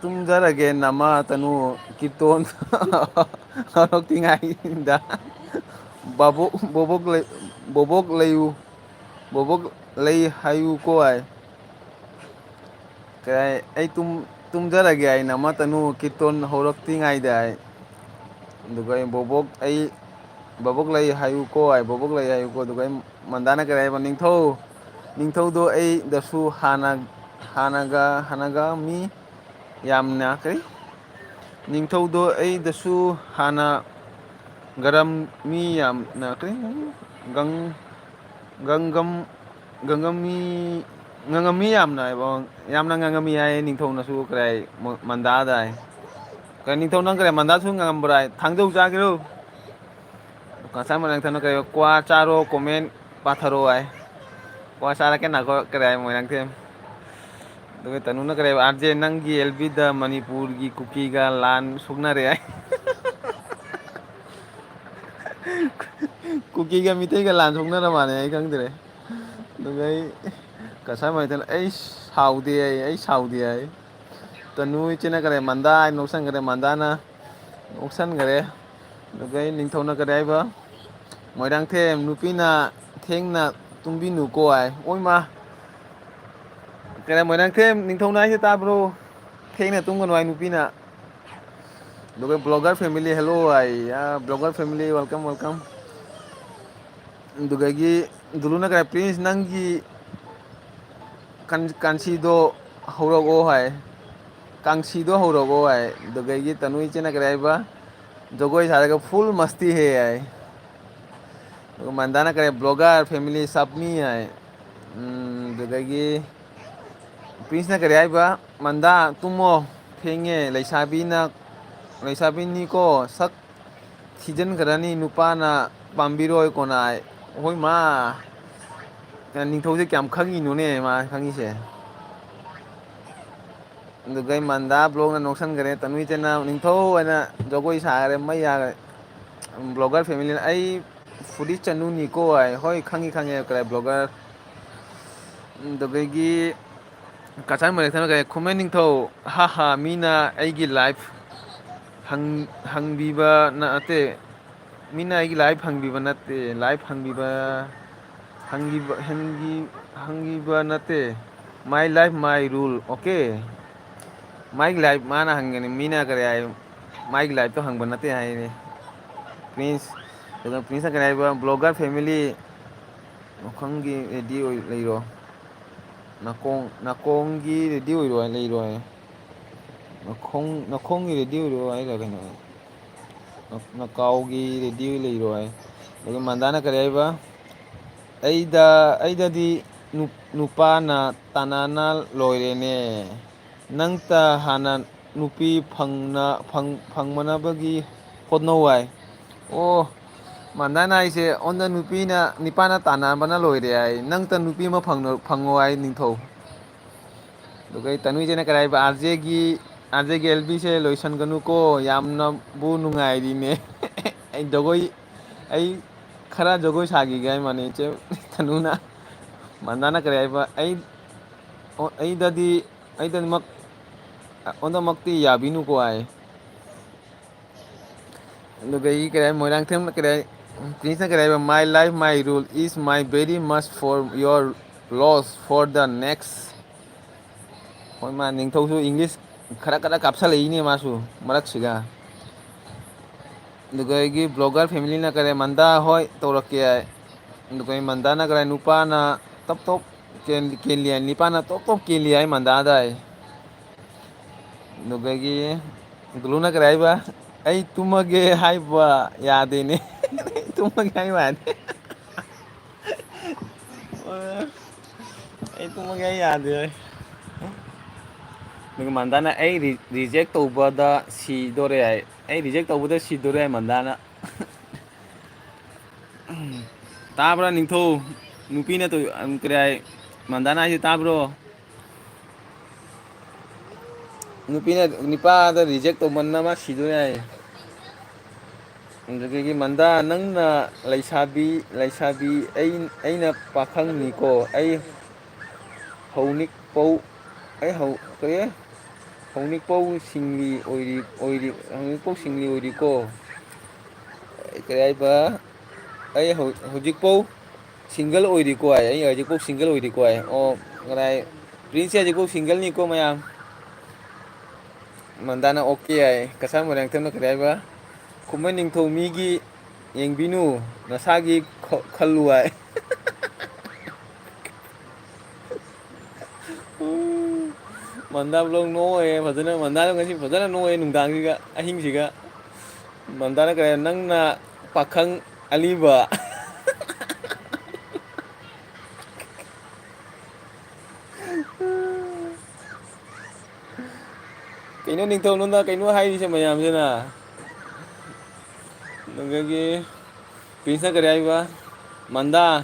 ꯇꯨꯝꯖꯔꯒꯦ ꯅꯃ ꯇꯅꯨ ꯀꯤꯇꯣꯟ ꯍꯧꯔꯛꯇꯤꯉꯩꯗ ꯕꯣꯕꯣꯛ ꯂꯩ ꯍꯥꯏꯌꯨꯀꯣ ꯍꯥꯏ ꯑꯩ ꯇꯨꯝꯖꯔꯒꯦ ꯍꯥꯏ ꯅꯃ ꯇꯅꯨ ꯀꯤꯇꯣꯟ ꯍꯧꯔꯛꯇ꯭ꯔꯤꯉꯩꯗ ꯍꯥꯏ ꯑꯗꯨꯒ ꯕꯣꯕꯣꯛ ꯂꯩ ꯍꯥꯏꯌꯨꯀꯣ ꯍꯥꯏ ꯕꯣꯕꯣꯛ ꯂꯩ ꯍꯥꯏꯌꯨꯀꯣ ꯑꯗꯨꯒ ꯑꯩ ꯃꯟꯗꯥꯅ ꯀꯔꯤ ꯍꯥꯏꯕ ꯅꯤꯡꯊꯧꯗꯣ ꯑꯩꯗꯁꯨ ꯍꯥꯟꯅꯒ ꯃꯤ ꯌꯥꯝꯅ ꯀꯔꯤ ꯅꯤꯡꯊꯧꯗꯣ ꯑꯩꯗꯁꯨ ꯒꯔꯝ ꯃꯤ ꯌꯥꯝꯅ ꯀꯔꯤ ꯉꯥꯡꯉꯝꯃꯤ ꯌꯥꯝꯅ ꯍꯥꯏꯕ ꯌꯥꯝꯅ ꯉꯥꯡꯉꯝꯃꯤ ꯍꯥꯏ ꯅꯤꯡꯊꯧꯅꯁꯨ ꯀꯔꯤ ꯃꯟꯗꯥꯗ ꯍꯥꯏ ꯅꯤꯡꯊꯧ ꯅꯪ ꯀꯔꯤ ꯃꯟꯗꯥꯁꯨ ꯉꯥꯡꯉꯝꯕ꯭ꯔꯥ ꯍꯥꯏ ꯊꯥꯡꯖꯧ ꯆꯥꯒꯦꯔꯣ ꯀꯁꯥꯔ ꯃꯣꯏꯔꯥꯡꯊꯦꯝꯅ ꯀꯔꯤ ꯀ꯭ꯋꯥ ꯆꯥꯔꯣ ꯀꯣꯃꯦꯟ ꯄꯥꯊꯔꯣ ꯍꯥꯏ ꯀ꯭ꯋꯥ ꯆꯥꯔꯛꯀꯦ ꯅꯥꯈꯣ ꯀꯔꯤ ꯍꯥꯏ ꯃꯣꯏꯔꯥꯡꯊꯦꯝ तनुना करे आरजे नंगी एलबीदा मणिपुर की कुकी का लान सुगना रे आई कुकी का मिते का लान सुगना रे माने आई कंग दरे कसा माइतन आई साउदी आई तनु इचना करे मंदा नौसन करे मंदाना नौसन करे निंथौना करे आइबा मोइरांग थे नुपीना थेंगना तुम्बी नुको आई ओइ मा kaya mo nang thêm ning thong nai ta bro theng na tung kon wai nupina doge blogger family hello ai blogger family welcome dugagi duluna kaya prince nangi kansi do horogo hai kangsi do horogo hai dugagi tanui chena kaya ba jogoi saraga full masti hai ai mandana kaya blogger family sabmi ai dugagi Prince na kaya ba manda tumo phenge leisabini ko sak thijan karani nupa na pambiroi konai hoi ma ningthau se kyam khangi nu ne ma khangi se dugai manda blog na noksan kare tanui chena ningthau ana jogoi sa kare mai ya blogger family ai fudi chanu ni ko ai hoi khangi kare blogger dugai gi Kacang mereka tu kayak commenting tahu, haha, mina aigi live hang biba na ate, mina aigi live hang biba na te, live hang biba na te, my life my rule, okay? My life mana hang ni mina kare ay, my life tu hang ba na te ay ni, Prince, dengan Prince kare ay ba blogger family, okanggi di liro. Nakonggi ready rồi lấy rồi Nakonggi ready rồi ấy là cái này Nakaugi ready lấy rồi cái mandana kare ba aida di nupa na tanana loire ne nangta hana nupi phangmana bagi hotnowai oh mandana ise onda nupi na nipana tana bana loire ai nangta nupi ma phangwai ningthau dugai tanui jena karai ba arje gi lb se loisan ganu ko yamna bu nungai ri ne ai dogoi ai khara jogoi sagi gai mane che tanuna mandana karai ba ai dadi mak onda makti yabinu ko ai dugai karai moirang them karai Krishna karai ba my life my rule is my very much for your loss for the next hoi ma ningthau su english khara kapsa lei ni ma su marak siga dugai gi blogger family na kare manda hoi torakke ai dugai manda na kare nupa na top ken lian nipa na top ken liai manda dai dugai gi duluna kare ai ba ai tumage hai ba yade ne tumage hai ba ai tumage hai yade mandana ai reject tawbada si dore ai reject tawbada si dore mandana tabra ningtho nupina to krai mandana si tabro nupina nipa da reject to manna ma si dore ai ngagi manda nangna laisabi aina pakhang ni ko ai haunik pau ai hau kare haunik pau singli oiri haunik pau singli oiri ko kare ba ai hojik pau single oiri ko ai hojik pau single oiri ko ai o kare prince hojik pau single ni ko mayam mandana okay ai kasam morang tem kare ba kuma ningtho migi yengbinu nasagi khallu ai manda blong no e phadana manda ngasi phadana no e nungdang siga ahing siga manda na kaya nang na pakhang aliba kaino ningthau nunda kaino hai se mayam se na nungagi pinsa kare ai ba manda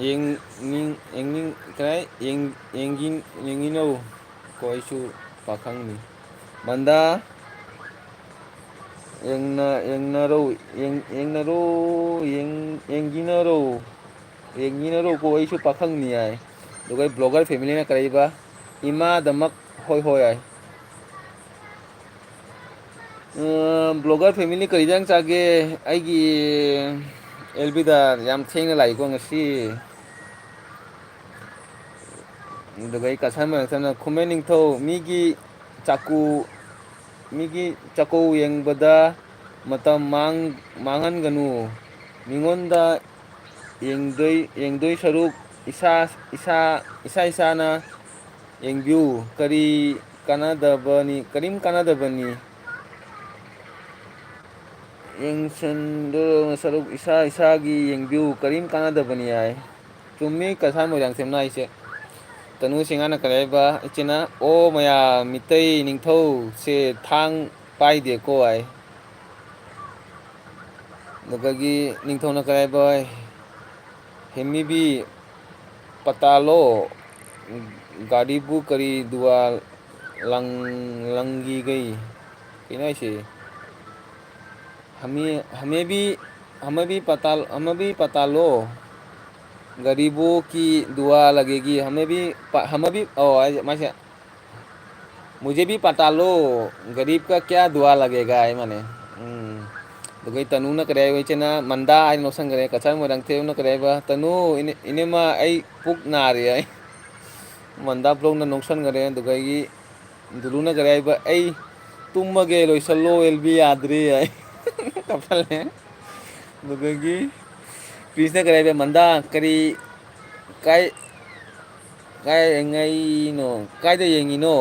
ꯌꯦꯡꯅꯤꯡ ꯀꯔꯥꯏ ꯌꯦꯡꯉꯤꯅꯣ ꯀꯣꯏꯁꯨ ꯄꯥꯈꯪꯅꯤ ꯃꯟꯗꯥ ꯌꯦꯡꯒꯤꯅꯔꯣ ꯀꯣ ꯑꯩꯁꯨ ꯄꯥꯈꯪꯅꯤ ꯍꯥꯏ ꯑꯗꯨꯒ ꯑꯩ blogger ꯐꯦꯃꯤꯂꯤꯅ ꯀꯔꯤꯕ ꯏꯃꯥꯗꯃꯛ ꯍꯣꯏ ꯍꯣꯏ ꯍꯥꯏ ꯕ꯭ꯂꯣꯒꯔ ꯐꯦꯃꯤꯂꯤ ꯀꯔꯤ ꯏꯟꯖꯥꯡ ꯆꯥꯒꯦ ꯑꯩꯒꯤ ꯑꯦꯜꯕꯤꯗꯥ ꯌꯥꯝ ꯊꯦꯡꯅ ꯂꯥꯛꯏꯀꯣ ꯉꯁꯤ ꯑꯗꯨꯒ ꯑꯩ ꯀꯁꯥꯔ ꯃꯔꯛꯊꯠꯅ ꯈꯨꯃꯦꯟ ꯅꯤꯡꯊꯧ ꯃꯤꯒꯤ ꯆꯥꯛꯀꯧ ꯌꯦꯡꯕꯗ ꯃꯇꯝ ꯃꯥꯡꯍꯟꯒꯅꯨ ꯃꯤꯉꯣꯟꯗ ꯌꯦꯡꯗꯣꯏ ꯁꯔꯨꯛ ꯏꯁꯥꯅ ꯌꯦꯡꯕꯤꯌꯨ ꯀꯔꯤꯝ ꯀꯥꯟꯅꯗꯕꯅꯤ ꯌꯦꯡꯁꯟꯗꯣ ꯁꯔꯨꯛ ꯏꯁꯥꯒꯤ ꯌꯦꯡꯕꯤꯌꯨ ꯀꯔꯤꯝ ꯀꯥꯟꯅꯗꯕꯅꯤ ꯍꯥꯏ ꯆꯨꯝꯃꯤ ꯀꯁꯥꯔ ꯃꯣꯏꯔꯥꯡꯊꯦꯝꯅ ꯍꯥꯏꯁꯦ ꯇꯅꯨ ꯁꯤꯡꯍꯅ ꯀꯔꯤ ꯍꯥꯏꯕ ꯏꯆꯦꯅ ꯑꯣ ꯃꯌꯥꯝ ꯃꯤꯇꯩ ꯅꯤꯡꯊꯧꯁꯦ ꯊꯥꯡ ꯄꯥꯏꯗꯦꯀꯣ ꯍꯥꯏ ꯑꯗꯨꯗꯒꯤ ꯅꯤꯡꯊꯧꯅ ꯀꯔꯤ ꯍꯥꯏꯕ ꯍꯦꯝꯃꯤꯕꯤ ꯄꯇꯥꯂꯣ ꯒꯥꯔꯤꯕꯨ ꯀꯔꯤ ꯗꯨꯋꯥ ꯂꯪꯒꯤꯒꯩ ꯀꯩꯅꯣ ꯍꯥꯏꯁꯦ हमें भी पता लो गरीबों की दुआ लगेगी हमें भी मासे मुझे भी पता लो गरीब का क्या दुआ लगेगा है माने दुगई तनुना करे इचेना मंदा आई नोसन करे कछार मोइरांथेमना करे तनु इनेमा आई पुक नारे आई मंदा ब्लॉगना नोसन करे दुगई दुलुना करे आई तुमगे लोइसल्लो एलबी याद्रे आई कपल दुगई ꯄ꯭ꯔꯤꯟꯁꯅ ꯀꯔꯤ ꯍꯥꯏꯕ ꯃꯟꯗꯥ ꯀꯥꯏꯗ ꯌꯦꯡꯉꯤꯅꯣ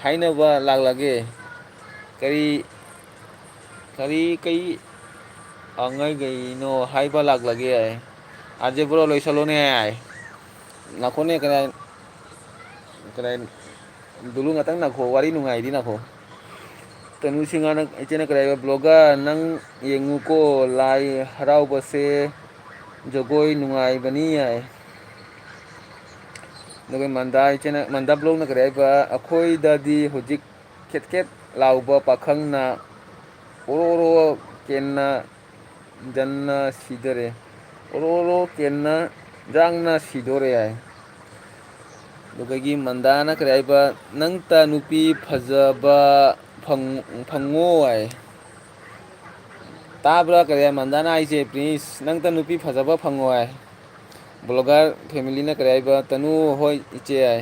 ꯍꯥꯏꯅꯕ ꯂꯥꯛꯂꯒꯦ ꯀꯔꯤ ꯀꯩ ꯑꯉꯥꯏꯒꯩꯅꯣ ꯍꯥꯏꯕ ꯂꯥꯛꯂꯒꯦ ꯍꯥꯏ ꯑꯖꯦꯕ꯭ꯔꯣ ꯂꯣꯏꯁꯜꯂꯣꯅꯦ ꯍꯥꯏ ꯅꯈꯣꯅꯦ ꯀꯗꯥꯏ ꯗꯨꯂꯨ ꯉꯥꯛꯇꯪ ꯅꯈꯣ ꯋꯥꯔꯤ ꯅꯨꯡꯉꯥꯏꯔꯤ ꯅꯈꯣ ꯇꯅꯨꯁꯤꯡꯍꯅ ꯏꯆꯦꯅ ꯀꯔꯤ ꯍꯥꯏꯕ ꯕ꯭ꯂꯣꯒꯔ ꯅꯪ ꯌꯦꯡꯉꯨꯀꯣ ꯂꯥꯏ ꯍꯔꯥꯎꯕꯁꯦ ꯖꯒꯣꯏ ꯅꯨꯡꯉꯥꯏꯕꯅꯤ ꯌꯥꯏ ꯑꯗꯨꯒ ꯃꯟꯗꯥ ꯕ꯭ꯂꯣꯛꯅ ꯀꯔꯤ ꯍꯥꯏꯕ ꯑꯩꯈꯣꯏꯗꯗꯤ ꯍꯧꯖꯤꯛ ꯈꯦꯠ ꯂꯥꯎꯕ ꯄꯥꯈꯪꯅ ꯑꯣꯔꯣ ꯀꯦꯟꯅ ꯖꯟꯅ ꯁꯤꯗꯔꯦ ꯑꯣꯔꯣ ꯀꯦꯟꯅ ꯌꯥꯡꯅ ꯁꯤꯗꯣꯔꯦ ꯍꯥꯏ ꯑꯗꯨꯗꯒꯤ ꯃꯟꯗꯥꯅ ꯀꯔꯤ ꯍꯥꯏꯕ ꯅꯪꯇ ꯅꯨꯄꯤ ꯐꯖꯕ ꯐꯪꯉꯣ ꯍꯥꯏ ꯇꯥꯕ꯭ꯔꯥ ꯀꯔꯤ ꯃꯟꯗꯥꯅ ꯍꯥꯏꯁꯦ ꯄ꯭ꯔꯤꯟꯁ ꯅꯪꯇ ꯅꯨꯄꯤ ꯐꯖꯕ ꯐꯪꯉꯣ ꯍꯥꯏ ꯕ꯭ꯂꯣꯒꯔ ꯐꯦꯃꯤꯂꯤꯅ ꯀꯔꯤ ꯍꯥꯏꯕ ꯇꯅꯨ ꯍꯣꯏ ꯏꯆꯦ ꯍꯥꯏ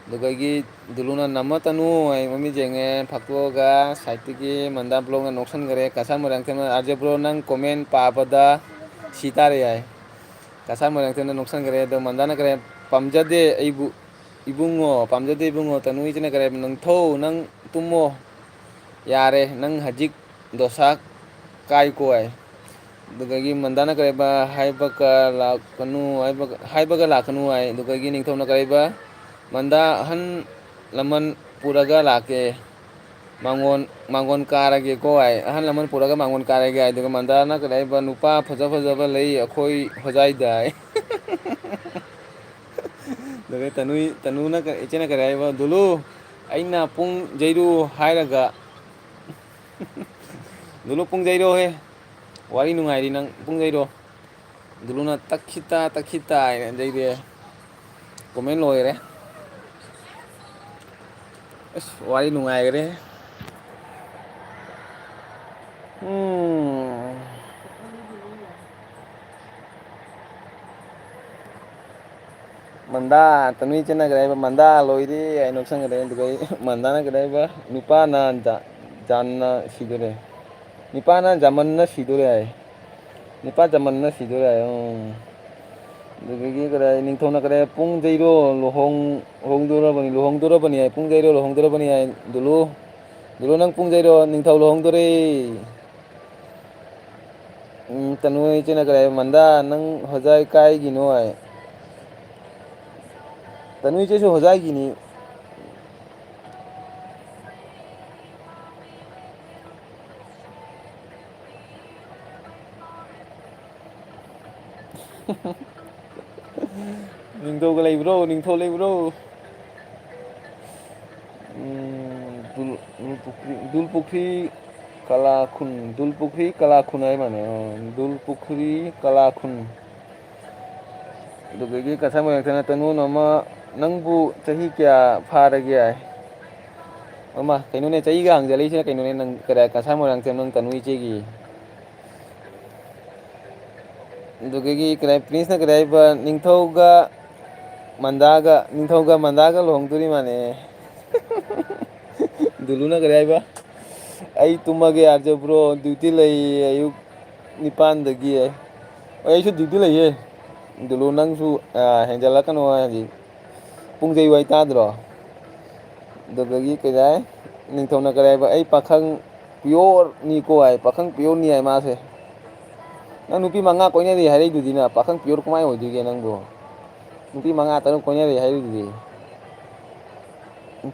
ꯑꯗꯨꯗꯒꯤ ꯗꯨꯂꯨꯅ ꯅꯝꯃ ꯇꯅꯨ ꯍꯥꯏ ꯃꯃꯤꯠ ꯌꯦꯡꯉꯦ ꯐꯥꯛꯇꯣꯛꯑꯒ ꯁꯥꯏꯠꯇꯒꯤ ꯃꯟꯗꯥ ꯕ꯭ꯂꯣꯛꯅ ꯅꯣꯛꯁꯟꯈꯔꯦ ꯀꯁꯥꯔ ꯃꯣꯏꯔꯥꯡꯊꯦꯝꯅ ꯑꯥꯔꯖꯦ ꯅꯪ ꯀꯣꯃꯦꯟ ꯄꯥꯕꯗ ꯁꯤ ꯇꯥꯔꯦ ꯌꯥꯏ ꯀꯁꯥꯔ ꯃꯣꯏꯔꯥꯡꯊꯦꯝꯅ ꯅꯣꯛꯁꯟꯈ꯭ꯔꯦ ꯑꯗꯣ ꯃꯟꯗꯥꯅ ꯀꯔꯤ ꯄꯥꯝꯖꯗꯦ ꯑꯩꯕꯨ ꯄꯥꯝꯖꯗꯦ ꯏꯕꯨꯡꯉꯣ ꯇꯅꯨꯏꯁꯤꯅ ꯀꯔꯤ ꯅꯪꯊꯧ ꯅꯪ ꯇꯨꯝꯃꯣ ꯌꯥꯔꯦ ꯅꯪ ꯍꯧꯖꯤꯛ ꯗꯣꯁꯥ ꯀꯥꯏꯀꯣ ꯍꯥꯏ ꯑꯗꯨꯗꯒꯤ ꯃꯟꯗꯥꯅ ꯀꯔꯤꯕ ꯍꯥꯏꯕꯒ ꯂꯥꯛꯀꯅꯨ ꯍꯥꯏ ꯑꯗꯨꯗꯒꯤ ꯅꯤꯡꯊꯧꯅ ꯀꯔꯤꯕ ꯃꯟꯗꯥ ꯑꯍꯜ ꯂꯃꯟ ꯄꯨꯔꯒ ꯂꯥꯛꯀꯦ ꯃꯥꯡꯒꯣꯟ ꯀꯥꯔꯒꯦꯀꯣ ꯍꯥꯏ ꯑꯍꯜ ꯂꯃꯟ ꯄꯨꯔꯒ ꯃꯥꯡꯒꯣꯟ ꯀꯥꯔꯒꯦ ꯍꯥꯏ ꯑꯗꯨꯒ ꯃꯟꯗꯥꯅ ꯀꯔꯤ ꯍꯥꯏꯕ ꯅꯨꯄꯥ ꯐꯖ ꯐꯖꯕ ꯂꯩ ꯑꯩꯈꯣꯏ ꯍꯣꯖꯥꯏꯗ ꯍꯥꯏ ꯑꯗꯨꯒ ꯇꯅꯨꯅ ꯏꯆꯦꯅ ꯀꯔꯤ ꯍꯥꯏꯕ ꯗꯨꯂꯨ ꯑꯩꯅ ꯄꯨꯡ ꯌꯩꯔꯨ ꯍꯥꯏꯔꯒ ꯗꯨꯂꯨ ꯄꯨꯡ ꯌꯩꯔꯣꯍꯦ ꯋꯥꯔꯤ ꯅꯨꯡꯉꯥꯏꯔꯤ ꯅꯪ ꯄꯨꯡ ꯌꯩꯔꯣ ꯗꯨꯂꯨꯅ ꯇꯛꯈꯤꯇꯥ ꯍꯥꯏꯅ ꯌꯩꯔꯦ ꯀꯣꯃꯦꯟ ꯂꯣꯏꯈꯔꯦ ꯑꯁ ꯋꯥꯔꯤ ꯅꯨꯡꯉꯥꯏꯈꯔꯦ ꯃꯟꯗꯥ ꯇꯅꯨ ꯏꯆꯦꯅ ꯀꯔꯤ ꯍꯥꯏꯕ ꯃꯟꯗꯥ ꯂꯣꯏꯔꯦ ꯍꯥꯏꯅ ꯅꯣꯛꯁꯟꯈꯔꯦ ꯑꯗꯨꯒ ꯃꯟꯗꯥꯅ ꯀꯔꯤ ꯍꯥꯏꯕ ꯅꯤꯄꯥꯅ ꯖꯃꯟꯅ ꯁꯤꯗꯣꯔꯦ ꯍꯥꯏ ꯅꯤꯄꯥ ꯖꯃꯟꯅ ꯁꯤꯗꯣꯔꯦ ꯍꯥꯏ ꯑꯗꯨꯗꯒꯤ ꯀꯔꯤ ꯅꯤꯡꯊꯧꯅ ꯀꯔꯤ ꯄꯨꯡ ꯌꯩꯔꯣ ꯂꯨꯍꯣꯡꯗꯣꯔꯕꯅꯤ ꯍꯥꯏ ꯄꯨꯡ ꯌꯩꯔꯣ ꯂꯨꯍꯣꯡꯗꯣꯔꯕꯅꯤ ꯍꯥꯏ ꯗꯨꯂꯨ ꯅꯪ ꯄꯨꯡ ꯌꯩꯔꯣ ꯅꯤꯡꯊꯧ ꯂꯨꯍꯣꯡꯗꯣꯔꯦ ꯇꯅꯨ ꯏꯆꯦꯅ ꯀꯔꯤ ꯍꯥꯏꯕ ꯃꯟꯗꯥ ꯅꯪ ꯍꯣꯖꯥꯏ ꯀꯥꯏꯒꯤꯅꯣ ꯍꯥꯏ ꯇꯅꯨ ꯏꯆꯦꯁꯨ ꯍꯣꯖꯥꯏꯒꯤꯅꯤ Ningthau cái này bro, Ningthau này bro. Dul Pukri Kalakun, Dul Pukri Kalakun ay mana, Dul Pukri Kalakun. Dugagi kasama yang tana tanu nama nangbu cahi kya pharagi ay. Mama, kaino ne cahi ga hangjali sina kaino ne nang kara kasama yang tanu tanu ichegi. Dugagi kara prince na kara ba Ningthau ga Mandaga lohong turi mane. Dulu na kara ba. Ay tumage arja bro, duty lay ayuk nipandagi ay. Ay su duty lay ye. Dulu nang su henjalakan wa ji. Pung jai wai ta dro. Dugagi kara Ningthau na kara ba ay pakhang pure ni ko ay, pakhang pure ni ay mase. Nang nupi manga ko nya di hari du dina, pakhang pure kumai ho di ge nang bo. Nupi manga tanu ko nya di hari du di.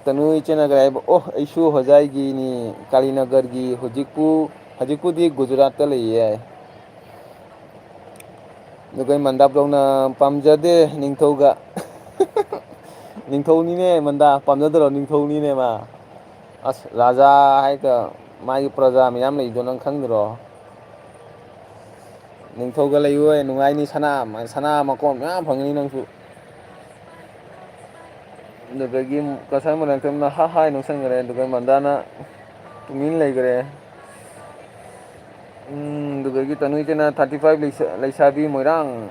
Tanu ichena kara ba oh isu ho jai gi ni Kalinagar gi hojikpu di Gujarat ta lay ay. Dugai mandap dong na pamjade Ningthau ga. Ningthau ni ne manda pamjadro Ningthau ni ne ma. As raja hai ka magi praja miyam lay do nang khangdro. Ningthau ga lay oi nungai ni sana makon miyam phangni nang su. Dugai kasai mo nang temna ha hai nung sang gare dugai mandana tumin lay gare. Dugai tanu ichena 35 laisabi moirang.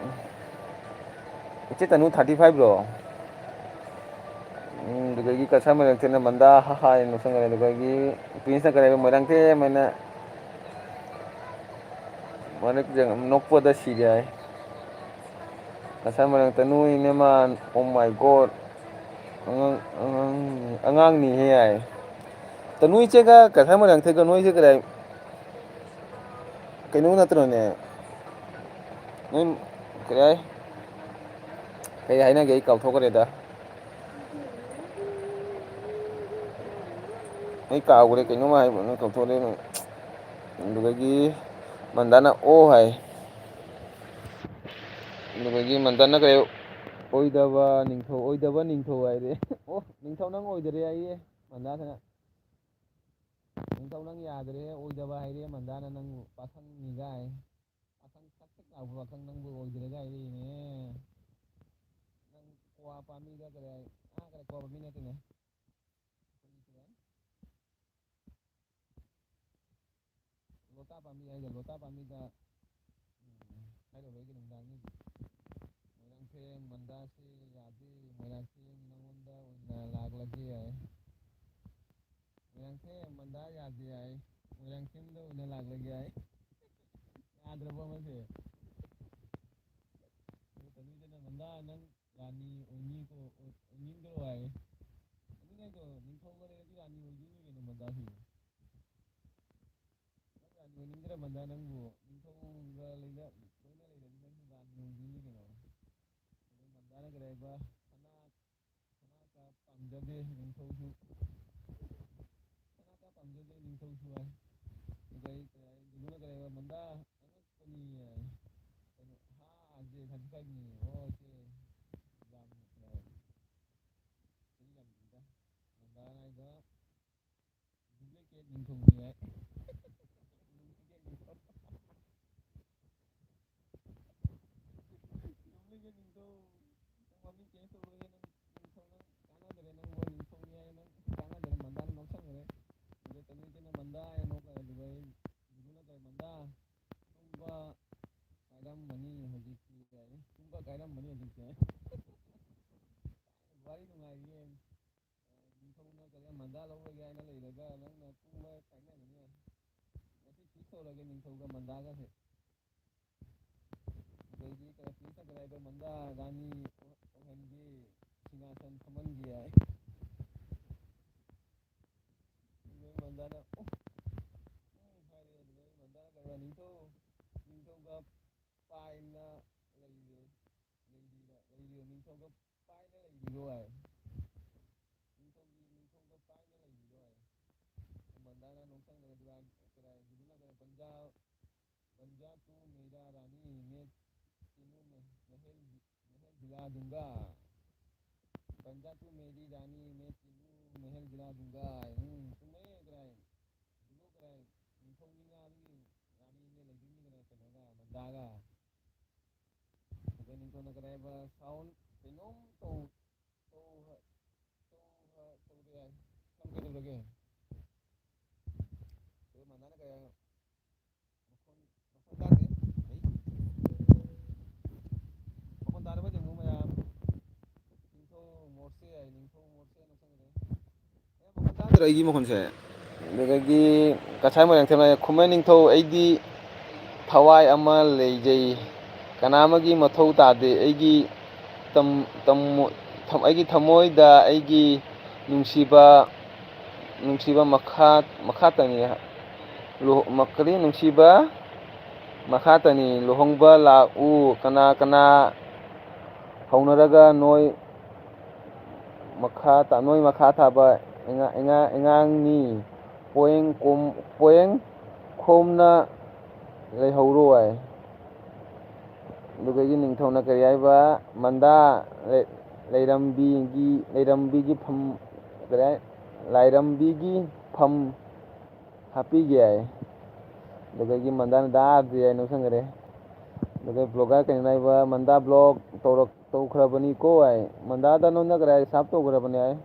Iche tanu 35 bro. Dugai kasai mo nang temna manda ha hai nung sang gare dugai prince na kare moirang te mana mana jang nokpo da si jai. Kasai mo nang tanu ini man oh my god. Angang ni he ai. Tanu iche ga kasai mo nang te ga noi se kare. Kaino na tro ne. Noi kare kai hai na ge kau thok kare da. Noi kau kare kaino ma hai no kau thok re no. Dugai mandana oh hai. Dugai mandana kare oidaba Ningthau ai re. Oh Ningthau nang oidare ai ye mandana. Ningthau nang yadare oidaba hai re mandana nang pakhang ni ga ai. Pakhang sak sak na pakhang nang bu oidare ga ai re ne. Nang kwa pami ga kare ai. Kare kwa pami na tine. Lota pami ai ga lota pami da hai do ge nung dang ni. Moirang theng manda se yadi moirang theng nangonda oina laglagi ai. Moirang theng manda yadi ai. Moirang theng da oina laglagi ai. Yadraba ma se. Tanu jena manda nang rani oini ko oinin do ai. Ani ne ko Ningthau ga re di rani oini ni ge no manda si. Nang rani oinin ga manda nang bu Ningthau ga leida loina leida ni nang rani oini ni ge no. Mandana ga re ba sana ka pamjade Ningthau su. Sana ka pamjade Ningthau su ai. Dugai dulu na ga re ba manda angak ko ni ai. Tanu ha aje 35 ni oh che jam jam da. Mandana ga duplicate Ningthau ni ai. Duplicate Ningthau. Nang mami change to ge nang Ningthau nang kana dare nang bo Ningthau ni ai nang kana dare mandana nok sang gare. Dugai tanu ichena manda ai nok ai dugai dulu na ga manda tumba kairam mani hojiki ai. Tumba kairam mani hojiki ai. Wari nungai ye. Ningthau na kare manda lawrage ai na leiraga nang na tumba kaina ni ai. Ngasi fix tawrage Ningthau ga manda ga se. Dugai kare prince na kare ba manda rani ohengi singasan thamangi ai. Dugai mandana oh hai re dugai mandana kare Ningthau ga paina leire Ningthau ga paina leiro ai. Ningthau ga paina leiro ai. Mandana nok sang gare duran kare dulu na kare Punjab tu Mera Rani ne tinu me महल दिला दूंगा बंजा तू मेरी रानी मैं तेनू महल दिला दूंगा तुम्हें कराए दुलू कराए निंथौनिगा अभी रानी ने लेदुनी कराए कनोगा मंदागा अगर निंथौना कराए साउंड कइनोम तो तौरे कम कदौरगे तो मंदाना कराए मखोन तादे मखोन तादबा जेंगु मयाम निंथौ मोरसे आई निंथौ मोरसे नसंगरे मखोन तादर अइगी मखोनसे ꯑꯗꯨꯗꯒꯤ ꯀꯁꯥꯏ ꯃꯣꯏꯔꯥꯡꯊꯦꯝ ꯈꯨꯃꯟ ꯅꯤꯡꯊꯧ ꯑꯩꯗꯤ ꯊꯋꯥꯏ ꯑꯃ ꯂꯩꯖꯩ ꯀꯅꯥꯃꯒꯤ ꯃꯊꯧ ꯇꯥꯗꯦ ꯑꯩꯒꯤ ꯊꯃꯣꯏꯗ ꯑꯩꯒꯤ ꯅꯨꯡꯁꯤꯕ ꯅꯨꯡꯁꯤꯕ ꯃꯈꯥꯇꯅꯤ ꯀꯔꯤ ꯅꯨꯡꯁꯤꯕ ꯃꯈꯥꯇꯅꯤ ꯂꯨꯍꯣꯡꯕ ꯂꯥꯛꯎ ꯀꯅꯥ ꯀꯅꯥ ꯍꯧꯅꯔꯒ ꯅꯣꯏ ꯃꯈꯥ ꯊꯥꯕ ꯑꯉꯥꯡꯅꯤ ꯄꯣꯌꯦꯡ ꯈꯣꯝꯅ ꯂꯩꯍꯧꯔꯣ ꯍꯥꯏ ꯑꯗꯨꯗꯒꯤ ꯅꯤꯡꯊꯧꯅ ꯀꯔꯤ ꯍꯥꯏꯕ ꯃꯟꯗꯥ ꯂꯩꯔꯝꯕꯤꯒꯤ ꯐꯝ ꯀꯔꯤ ꯂꯥꯏꯔꯝꯕꯤꯒꯤ ꯐꯝ ꯍꯥꯞꯄꯤꯒꯦ ꯍꯥꯏ ꯑꯗꯨꯗꯒꯤ ꯃꯟꯗꯥꯅ ꯗꯥꯗꯤ ꯍꯥꯏ ꯅꯣꯛꯁꯟꯈꯔꯦ ꯑꯗꯨꯗꯩ ꯕ꯭ꯂꯣꯒꯔ ꯀꯩꯅꯣ ꯍꯥꯏꯕ ꯃꯟꯗꯥ ꯕ꯭ꯂꯣꯛ ꯇꯧꯈ꯭ꯔꯕꯅꯤꯀꯣ ꯍꯥꯏ ꯃꯟꯗꯥꯗ ꯅꯣꯟꯗ ꯀꯔꯤ ꯁꯥꯞ ꯇꯧꯈ꯭ꯔꯕꯅꯤ ꯍꯥꯏ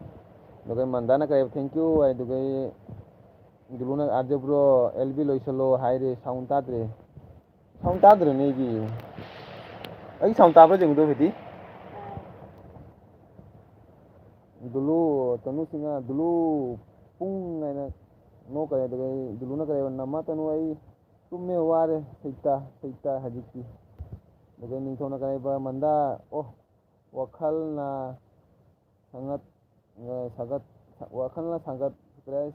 ꯑꯗꯨꯒ ꯃꯟꯗꯥꯅ ꯀꯔꯤ ꯊꯦꯡꯛꯌꯨ ꯍꯥꯏ ꯑꯗꯨꯒꯩ ꯗꯨꯂꯨꯅ ꯑꯥꯔꯖꯦ ꯕ꯭ꯔꯣ ꯑꯦꯜꯕꯤ ꯂꯣꯏꯁꯜꯂꯣ ꯍꯥꯏꯔꯦ ꯁꯥꯎꯟ ꯇꯥꯗ꯭ꯔꯦ ꯁꯥꯎꯟ ꯇꯥꯗ꯭ꯔꯅꯦ ꯑꯩ ꯁꯥꯎꯟ ꯇꯥꯕ꯭ꯔꯥ ꯌꯦꯡꯉꯨꯗꯣ ꯍꯧꯖꯤꯛꯇꯤ ꯗꯨꯂꯨ ꯇꯅꯨꯁꯤꯡꯅ ꯗꯨꯂꯨ ꯄꯨꯡ ꯍꯥꯏꯅ ꯅꯣꯛꯈꯔꯦ ꯑꯗꯨꯒ ꯗꯨꯂꯨꯅ ꯀꯔꯤ ꯅꯃ ꯇꯅꯨ ꯑꯩ ꯇꯨꯝꯃꯦ ꯋꯥꯔꯦ ꯁꯩꯇ ꯍꯧꯖꯤꯛꯇꯤ ꯑꯗꯨꯒ ꯅꯤꯡꯊꯧꯅ ꯀꯔꯤꯕ ꯃꯟꯗꯥ ꯋꯥꯈꯜꯅ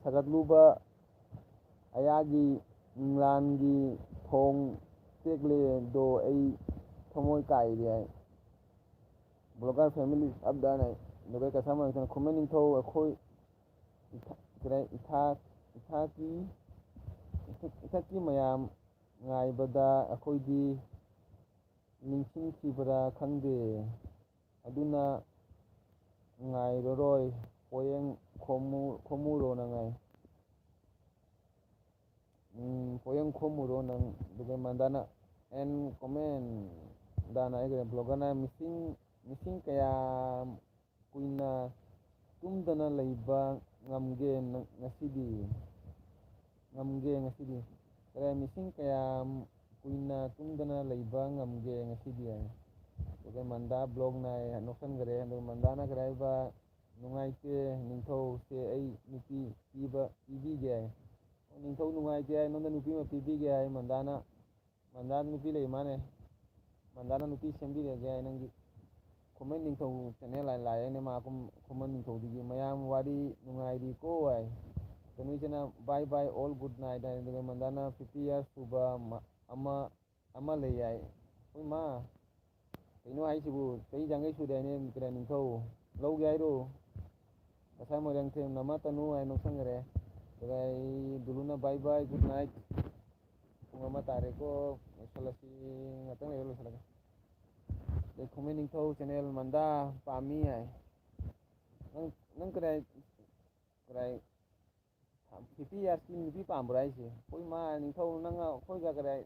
ꯁꯥꯒꯠꯂꯨꯕ ꯑꯌꯥꯒꯤ ꯅꯤꯡꯂꯥꯟꯒꯤ ꯊꯣꯡ ꯇꯦꯛꯂꯦꯗꯣ ꯑꯩ ꯊꯃꯣꯏ ꯀꯥꯏꯔꯦ ꯍꯥꯏ ꯕ꯭ꯂꯣꯒꯔ ꯐꯦꯃꯤꯂꯤ ꯑꯞꯗꯥꯅ ꯑꯗꯨꯒ ꯀꯁꯥ ꯃꯔꯛꯇꯅ ꯈꯨꯃꯟ ꯅꯤꯡꯊꯧ ꯑꯩꯈꯣꯏ ꯏꯊꯛꯀꯤ ꯃꯌꯥꯝ ꯉꯥꯏꯕꯗ ꯑꯩꯈꯣꯏꯗꯤ ꯅꯤꯡꯁꯤꯡꯈꯤꯕ꯭ꯔꯥ ꯈꯪꯗꯦ ꯑꯗꯨꯅ ꯉꯥꯏꯔꯔꯣꯏ ꯄꯣꯌꯦꯡ ꯈꯣꯝꯃꯨꯔꯣ ꯅꯉꯥꯏ ꯄꯣꯌꯦꯡ ꯈꯣꯝꯃꯨꯔꯣ ꯅꯪ ꯑꯗꯨꯒ ꯃꯟꯗꯥꯅ ꯑꯦꯟ ꯀꯣꯃꯦꯟ ꯗꯥꯅ ꯑꯩꯒ ꯕ꯭ꯂꯣꯒꯔꯅ ꯃꯤꯁꯤꯡ ꯀꯌꯥꯝ ꯀꯨꯏꯅ ꯇꯨꯝꯗꯅ ꯂꯩꯕ ꯉꯝꯒꯦ ꯉꯁꯤꯗꯤ ꯀꯔꯤ ꯃꯤꯁꯤꯡ ꯀꯌꯥꯝ ꯀꯨꯏꯅ ꯇꯨꯝꯗꯅ ꯂꯩꯕ ꯉꯝꯒꯦ ꯉꯁꯤꯗꯤ ꯍꯥꯏ ꯑꯗꯨꯒ ꯃꯟꯗꯥ ꯕ꯭ꯂꯣꯛꯅ ꯅꯣꯛꯁꯟꯈꯔꯦ ꯑꯗꯨꯒ ꯃꯟꯗꯥꯅ ꯀꯔꯤ ꯍꯥꯏꯕ ꯅꯨꯡꯉꯥꯏꯇꯦ ꯅꯤꯡꯊꯧꯁꯦ ꯑꯩ ꯅꯨꯄꯤ ꯄꯤꯕꯤꯒꯦ ꯍꯥꯏ ꯅꯤꯡꯊꯧ ꯅꯨꯡꯉꯥꯏꯇꯦ ꯍꯥꯏ ꯅꯉꯣꯟꯗ ꯅꯨꯄꯤ ꯑꯃ ꯄꯤꯕꯤꯒꯦ ꯍꯥꯏ ꯃꯟꯗꯥꯅ ꯅꯨꯄꯤ ꯂꯩ ꯃꯥꯅꯦ ꯃꯟꯗꯥꯅ ꯅꯨꯄꯤ ꯁꯦꯝꯕꯤꯔꯒꯦ ꯍꯥꯏ ꯅꯪꯒꯤ ꯈꯨꯃꯟ ꯅꯤꯡꯊꯧ ꯆꯦꯅꯦꯜ ꯂꯥꯛꯑꯦꯅꯦ ꯃꯥ ꯈꯨꯃꯟ ꯅꯤꯡꯊꯧꯗꯒꯤ ꯃꯌꯥꯝ ꯋꯥꯔꯤ ꯅꯨꯡꯉꯥꯏꯔꯤꯀꯣ ꯍꯥꯏ ꯀꯩꯅꯣꯁꯤꯅ ꯕꯥꯏ ꯕꯥꯏ ꯑꯣꯜ ꯒꯨꯗ ꯅꯥꯏꯠ ꯍꯥꯏ ꯑꯗꯨꯒ ꯃꯟꯗꯥꯅ 50 years ꯁꯨꯕ ꯑꯃ ꯂꯩ ꯍꯥꯏ ꯍꯣꯏ ꯃꯥ ꯀꯩꯅꯣ ꯍꯥꯏꯁꯤꯕꯨ ꯆꯍꯤ ꯌꯥꯡꯈꯩ ꯁꯨꯔꯦ ꯍꯥꯏꯅꯦ ꯀꯔꯤ ꯅꯤꯡꯊꯧ ꯂꯧꯒꯦ ꯍꯥꯏꯔꯣ ꯉꯁꯥꯏ ꯃꯣꯏꯔꯥꯡꯊꯦꯝ ꯅꯃ ꯇꯅꯨ ꯍꯥꯏ ꯅꯣꯛꯁꯟꯈꯔꯦ ꯑꯗꯨꯒ ꯑꯩ ꯗꯨꯂꯨꯅ ꯕꯥꯏ ꯕꯥꯏ ꯒꯨꯗ ꯅꯥꯏꯠ ꯄꯨꯡ ꯑꯃ ꯇꯥꯔꯦꯀꯣ ꯂꯣꯏꯁꯤꯜꯂꯁꯤ ꯉꯥꯛꯇꯪ ꯂꯩꯔ ꯂꯣꯏꯁꯤꯜꯂꯒꯦ ꯑꯗꯩ ꯈꯨꯃꯟ ꯅꯤꯡꯊꯧ ꯆꯦꯅꯦꯜ ꯃꯟꯗꯥ ꯄꯥꯝꯃꯤ ꯍꯥꯏ ꯅꯪ ꯀꯗꯥꯏ 50 yearsꯀꯤ ꯅꯨꯄꯤ ꯄꯥꯝꯕ꯭ꯔꯥ ꯍꯥꯏꯁꯦ ꯍꯣꯏ ꯃꯥ ꯅꯤꯡꯊꯧ ꯅꯪ ꯑꯩꯈꯣꯏꯒ ꯀꯗꯥꯏ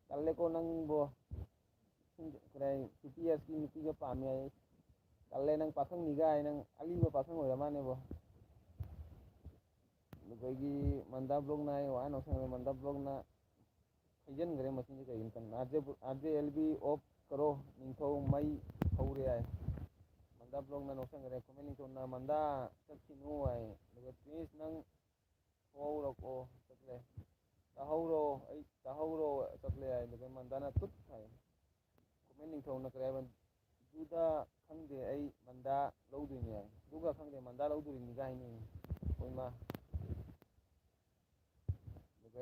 ꯇꯜꯂꯦꯀꯣ ꯅꯪꯕꯣ 50 yearsꯀꯤ ꯅꯨꯄꯤꯒ ꯄꯥꯝꯃꯤ ꯍꯥꯏ ꯇꯜꯂꯦ ꯅꯪ ꯄꯥꯈꯪꯅꯤꯒ ꯍꯥꯏ ꯅꯪ ꯑꯂꯤꯕ ꯄꯥꯈꯪ ꯑꯣꯏꯔ ꯃꯥꯅꯦꯕꯣ ꯑꯗꯨꯗꯒꯤ ꯃꯟꯗꯥ ꯕ꯭ꯂꯣꯛꯅ ꯋꯥꯅ ꯅꯣꯛꯁꯟꯈ꯭ꯔꯦ ꯃꯟꯗꯥ ꯕ꯭ꯂꯣꯛꯅ ꯍꯩꯖꯤꯟꯈ꯭ꯔꯦ ꯃꯁꯤꯡꯁꯦ ꯀꯩꯒꯤꯅꯣ ꯈꯪꯗꯦ ꯑꯥꯔꯖꯦ ꯑꯦꯜ ꯕꯤ ꯑꯣꯐ ꯀꯔꯣ ꯅꯤꯡꯊꯧ ꯃꯩ ꯍꯧꯔꯦ ꯍꯥꯏ ꯃꯟꯗꯥ ꯕ꯭ꯂꯣꯛꯅ ꯅꯣꯛꯁꯟꯈ꯭ꯔꯦ ꯈꯨꯃꯟ ꯅꯤꯡꯊꯧꯅ ꯃꯟꯗꯥ ꯆꯠꯈꯤꯅꯨ ꯍꯥꯏ ꯑꯗꯨꯒ ꯄ꯭ꯂꯤꯁ ꯅꯪ ꯊꯣꯛꯍꯧꯔꯣꯀꯣ ꯆꯠꯂꯦ ꯇꯥꯍꯧꯔꯣ ꯆꯠꯂꯦ ꯍꯥꯏ ꯑꯗꯨꯒ ꯃꯟꯗꯥꯅ ꯇꯨꯠ ꯍꯥꯏ ꯈꯨꯃꯟ ꯅꯤꯡꯊꯧꯅ ꯀꯔꯤ ꯍꯥꯏꯕ ꯖꯨꯗ ꯈꯪꯗꯦ ꯑꯩ ꯃꯟꯗꯥ ꯂꯧꯗꯣꯏꯅꯤ ꯍꯥꯏ ꯖꯨꯒ ꯈꯪꯗꯦ ꯃꯟꯗꯥ ꯂꯧꯗꯣꯔꯤꯅꯤꯒ ꯍꯥꯏꯅꯩ ꯍꯣꯏ ꯃꯥ ꯑꯗꯨꯒ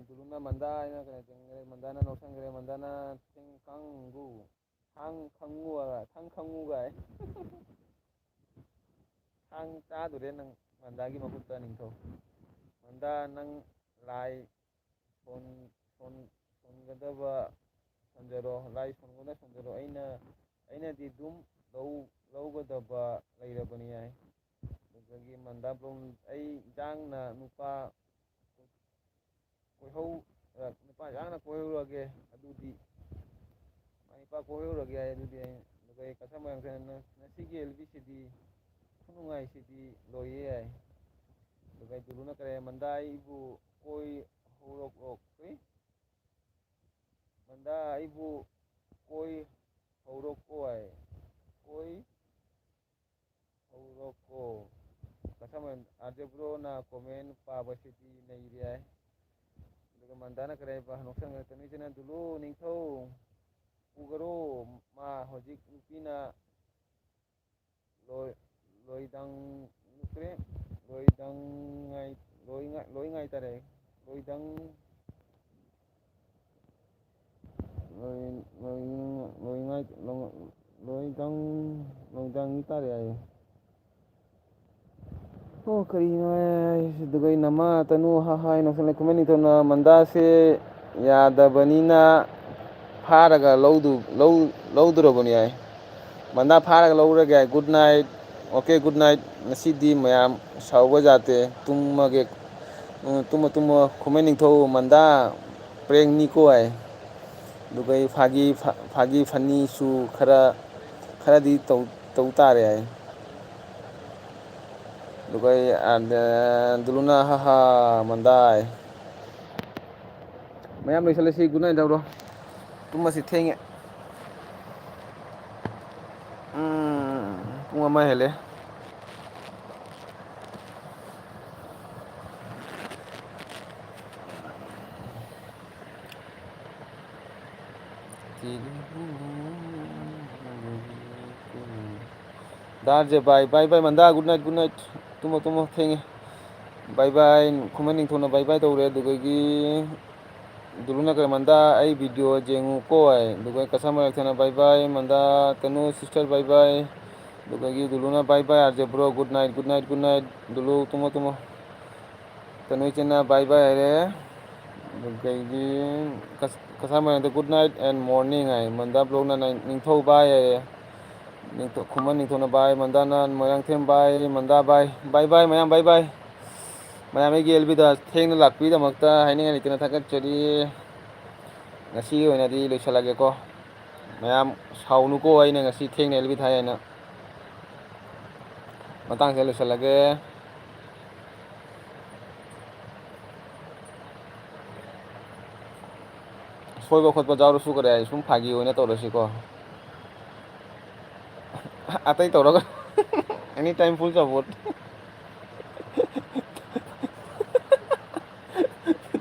ꯗꯨꯂꯨꯅ ꯃꯟꯗꯥ ꯍꯥꯏꯅ ꯀꯩꯅꯣ ꯃꯟꯗꯥꯅ ꯅꯣꯛꯁꯟꯈ꯭ꯔꯦ ꯃꯟꯗꯥꯅ ꯊꯪ ꯈꯪꯉꯨꯒ ꯍꯥꯏ ꯊꯥꯡ ꯆꯥꯗꯣꯔꯦ ꯅꯪ ꯃꯟꯗꯥꯒꯤ ꯃꯈꯨꯠꯇ ꯅꯤꯡꯊꯧ ꯃꯟꯗꯥ ꯅꯪ ꯂꯥꯏ ꯁꯟꯖꯔꯣ ꯂꯥꯏ ꯁꯣꯟꯒꯣꯟꯗ ꯁꯣꯟꯖꯔꯣ ꯑꯩꯅꯗꯤ ꯑꯗꯨꯝ ꯂꯧꯒꯗꯕ ꯂꯩꯔꯕꯅꯤ ꯌꯥꯏ ꯑꯗꯨꯗꯒꯤ ꯃꯟꯗꯥꯕ꯭ꯂꯣꯡ ꯑꯩ ꯏꯟꯖꯥꯡꯅ ꯅꯨꯄꯥ ꯅꯨꯄꯥ ꯌꯥꯡꯅ ꯀꯣꯏꯍꯧꯔꯒꯦ ꯑꯗꯨꯗꯤ ꯃꯥ ꯅꯨꯄꯥ ꯀꯣꯏꯍꯧꯔꯒꯦ ꯍꯥꯏ ꯑꯗꯨꯗꯤ ꯑꯗꯨꯒ ꯑꯩ ꯀꯁꯥꯔ ꯃꯣꯏꯔꯥꯡꯊꯦꯝꯅ ꯉꯁꯤꯒꯤ ꯑꯦꯜꯕꯤꯁꯤꯗꯤ ꯈꯨꯅꯨꯡꯉꯥꯏꯁꯤꯗꯤ ꯂꯣꯏꯌꯦ ꯌꯥꯏ ꯑꯗꯨꯒ ꯗꯨꯂꯨꯅ ꯀꯔꯤ ꯃꯟꯗꯥ ꯑꯩꯕꯨ ꯀꯣꯏ ꯍꯧꯔꯛꯏ ꯃꯟꯗꯥ ꯑꯩꯕꯨ ꯀꯣꯏ ꯍꯧꯔꯛꯑꯣ ꯍꯥꯏ ꯀꯣꯏ ꯍꯧꯔꯛꯑꯣ ꯀꯁꯥꯔ ꯑꯥꯔꯖꯦ ꯕ꯭ꯔꯣꯅ ꯀꯣꯃꯦꯟ ꯄꯥꯕꯁꯤꯗꯤ ꯅꯩꯔꯦ ꯍꯥꯏ ꯑꯗꯨꯒ ꯃꯟꯗꯥꯅ ꯀꯔꯤ ꯍꯥꯏꯕ ꯅꯣꯛꯁꯟ ꯉꯛꯇꯅꯤꯁꯤꯅ ꯗꯨꯂꯨ ꯅꯤꯡꯊꯧ ꯄꯨꯒꯔꯣ ꯃꯥ ꯍꯧꯖꯤꯛ ꯅꯨꯄꯤꯅ ꯂꯣꯏꯉꯥꯏ ꯇꯥꯔꯦ ꯂꯣꯏꯗꯪ ꯇꯥꯔꯦ ꯍꯥꯏꯌꯦ ꯑꯣ ꯀꯔꯤꯅꯣ ꯑꯗꯨꯒ ꯅꯃꯥ ꯇꯅꯨ ꯍꯥꯏ ꯅꯣꯛꯁꯜꯂꯦ ꯈꯨꯃꯟ ꯅꯤꯡꯊꯧꯅ ꯃꯟꯗꯥꯁꯦ ꯌꯥꯗꯕꯅꯤꯅ ꯐꯥꯔꯒ ꯂꯧꯗꯨꯔꯕꯅꯤ ꯍꯥꯏ ꯃꯟꯗꯥ ꯐꯥꯔꯒ ꯂꯧꯔꯒꯦ ꯍꯥꯏ good night okay good night ꯉꯁꯤꯗꯤ ꯃꯌꯥꯝ ꯁꯥꯎꯕ ꯌꯥꯗꯦ ꯇꯨꯝꯃꯒꯦ ꯇꯨꯝꯃꯣ ꯈꯨꯃꯟ ꯅꯤꯡꯊꯧ ꯃꯟꯗꯥ ꯄ꯭ꯔꯦꯡꯅꯤꯀꯣ ꯍꯥꯏ ꯑꯗꯨꯒ ꯑꯩ ꯐꯥꯒꯤ ꯐꯅꯤꯁꯨ ꯈꯔꯗꯤ ꯇꯧ ꯇꯥꯔꯦ ꯍꯥꯏ ꯑꯗꯨꯒ ꯗꯨꯂꯨꯅ ꯍꯥꯍꯥ ꯃꯟꯗꯥ ꯍꯥꯏ ꯃꯌꯥꯝ ꯂꯣꯏꯁꯤꯜꯂꯁꯤ ꯒꯨꯗ ꯅꯥꯏꯠ ꯇꯧꯔꯣ ꯇꯨꯝꯃꯁꯤ ꯊꯦꯡꯉꯦ ꯄꯨꯡ 1 ꯍꯦꯜꯂꯦ ꯗꯥꯔꯖꯦ ꯕꯥꯏ ꯃꯟꯗꯥ ꯒꯨꯗ ꯅꯥꯏꯠ ꯇꯨꯝꯃꯣ ꯊꯦꯡꯉꯦ ꯕꯥꯏ ꯕꯥꯏ ꯈꯨꯃꯟ ꯅꯤꯡꯊꯧꯅ ꯕꯥꯏ ꯕꯥꯏ ꯇꯧꯔꯦ ꯑꯗꯨꯗꯒꯤ ꯗꯨꯂꯨꯅ ꯀꯔꯤ ꯃꯟꯗꯥ ꯑꯩ ꯚꯤꯗꯤꯑꯣ ꯌꯦꯡꯉꯨꯀꯣ ꯍꯥꯏ ꯑꯗꯨꯒ ꯀꯁꯥꯔ ꯃꯣꯏꯔꯥꯡꯊꯦꯝꯅ ꯕꯥꯏ ꯕꯥꯏ ꯃꯟꯗꯥ ꯇꯅꯨ ꯁꯤꯁꯇꯔ ꯕꯥꯏ ꯕꯥꯏ ꯑꯗꯨꯗꯒꯤ ꯗꯨꯂꯨꯅ ꯕꯥꯏ ꯕꯥꯏ ꯑꯥꯔꯖꯦ ꯕ꯭ꯔꯣ ꯒꯨꯗ ꯅꯥꯏꯠ ꯗꯨꯂꯨ ꯇꯨꯝꯃꯣ ꯇꯅꯨ ꯏꯆꯦꯅ ꯕꯥꯏ ꯕꯥꯏ ꯍꯥꯏꯔꯦ ꯑꯗꯨꯗꯒꯤ ꯀꯁꯥꯔ Moirangthem good night and morning ꯍꯥꯏ ꯃꯟꯗꯥ ꯕ꯭ꯂꯣꯛꯅ ꯅꯤꯡꯊꯧ ꯕꯥꯏ ꯍꯥꯏꯔꯦ ꯈꯨꯃꯟ ꯅꯤꯡꯊꯧꯅ ꯕꯥꯏ ꯃꯟꯗꯥꯅ ꯃꯣꯏꯔꯥꯡꯊꯦꯝ ꯕꯥꯏ ꯃꯟꯗꯥ ꯕꯥꯏ ꯃꯌꯥꯝ ꯕꯥꯏ ꯃꯌꯥꯝ ꯑꯩꯒꯤ ꯑꯦꯜꯕꯤꯗ ꯊꯦꯡꯅ ꯂꯥꯛꯄꯒꯤꯗꯃꯛꯇ ꯍꯥꯏꯅꯤꯡꯉꯥꯏ ꯂꯩꯇꯅ ꯊꯥꯒꯠꯆꯔꯤ ꯉꯁꯤꯒꯤ ꯑꯣꯏꯅꯗꯤ ꯂꯣꯏꯁꯤꯜꯂꯒꯦꯀꯣ ꯃꯌꯥꯝ ꯁꯥꯎꯅꯨꯀꯣ ꯑꯩꯅ ꯉꯁꯤ ꯊꯦꯡꯅ ꯑꯦꯜꯕꯤ ꯊꯥꯏ ꯍꯥꯏꯅ ꯃꯇꯥꯡꯁꯤꯗ ꯂꯣꯏꯁꯤꯜꯂꯒꯦ ꯁꯣꯏꯕ ꯈꯣꯠꯄ ꯌꯥꯎꯔꯁꯨ ꯀꯔꯤ ꯁꯨꯝ ꯐꯥꯒꯤ ꯑꯣꯏꯅ ꯇꯧꯔꯁꯤꯀꯣ ꯑꯇꯩ ꯇꯧꯔꯒ ꯑꯦꯅꯤ ꯇꯥꯏꯝ ꯐꯨꯜ ꯁꯄꯣꯔꯠ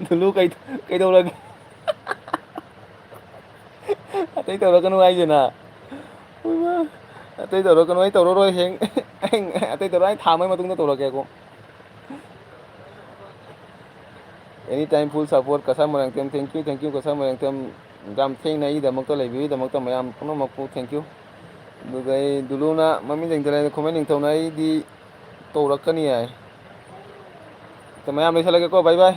ꯗꯨꯂꯨ ꯀꯩꯗꯧꯔꯒꯦ ꯑꯇꯩ ꯇꯧꯔꯛꯀꯅꯨ ꯍꯥꯏꯁꯤꯅ ꯑꯇꯩ ꯇꯧꯔꯛꯀꯅꯨ ꯑꯩ ꯇꯧꯔꯔꯣꯏ ꯑꯇꯩ ꯇꯧꯔ ꯑꯩ ꯊꯥ ꯑꯃꯒꯤ ꯃꯇꯨꯡꯗ ꯇꯧꯔꯛꯀꯦꯀꯣ ꯑꯦꯅꯤ ꯇꯥꯏꯝ ꯐꯨꯜ ꯁꯄꯣꯔꯠ ꯀꯁꯥꯔ ꯃꯣꯏꯔꯥꯡꯊꯦꯝ ꯊꯦꯡꯀ꯭ꯌꯨ ꯀꯁꯥꯔ ꯃꯣꯏꯔꯥꯡꯊꯦꯝ ꯌꯥꯝ ꯊꯦꯡꯅ ꯑꯩꯒꯤꯗꯃꯛꯇ ꯂꯩꯕꯤꯕꯒꯤꯗꯃꯛꯇ ꯃꯌꯥꯝ ꯄꯨꯝꯅꯃꯛꯄꯨ ꯊꯦꯡꯀ꯭ꯌꯨ ꯑꯗꯨꯒ ꯑꯩ ꯗꯨꯂꯨꯅ ꯃꯃꯤꯡ ꯂꯩꯇꯅ ꯈꯨꯃꯟ ꯅꯤꯡꯊꯧꯅ ꯑꯩꯗꯤ ꯇꯧꯔꯛꯀꯅꯤ ꯍꯥꯏ ꯃꯌꯥꯝ ꯂꯣꯏꯁꯤꯜꯂꯒꯦꯀꯣ ꯕꯥꯏ ꯕꯥꯏ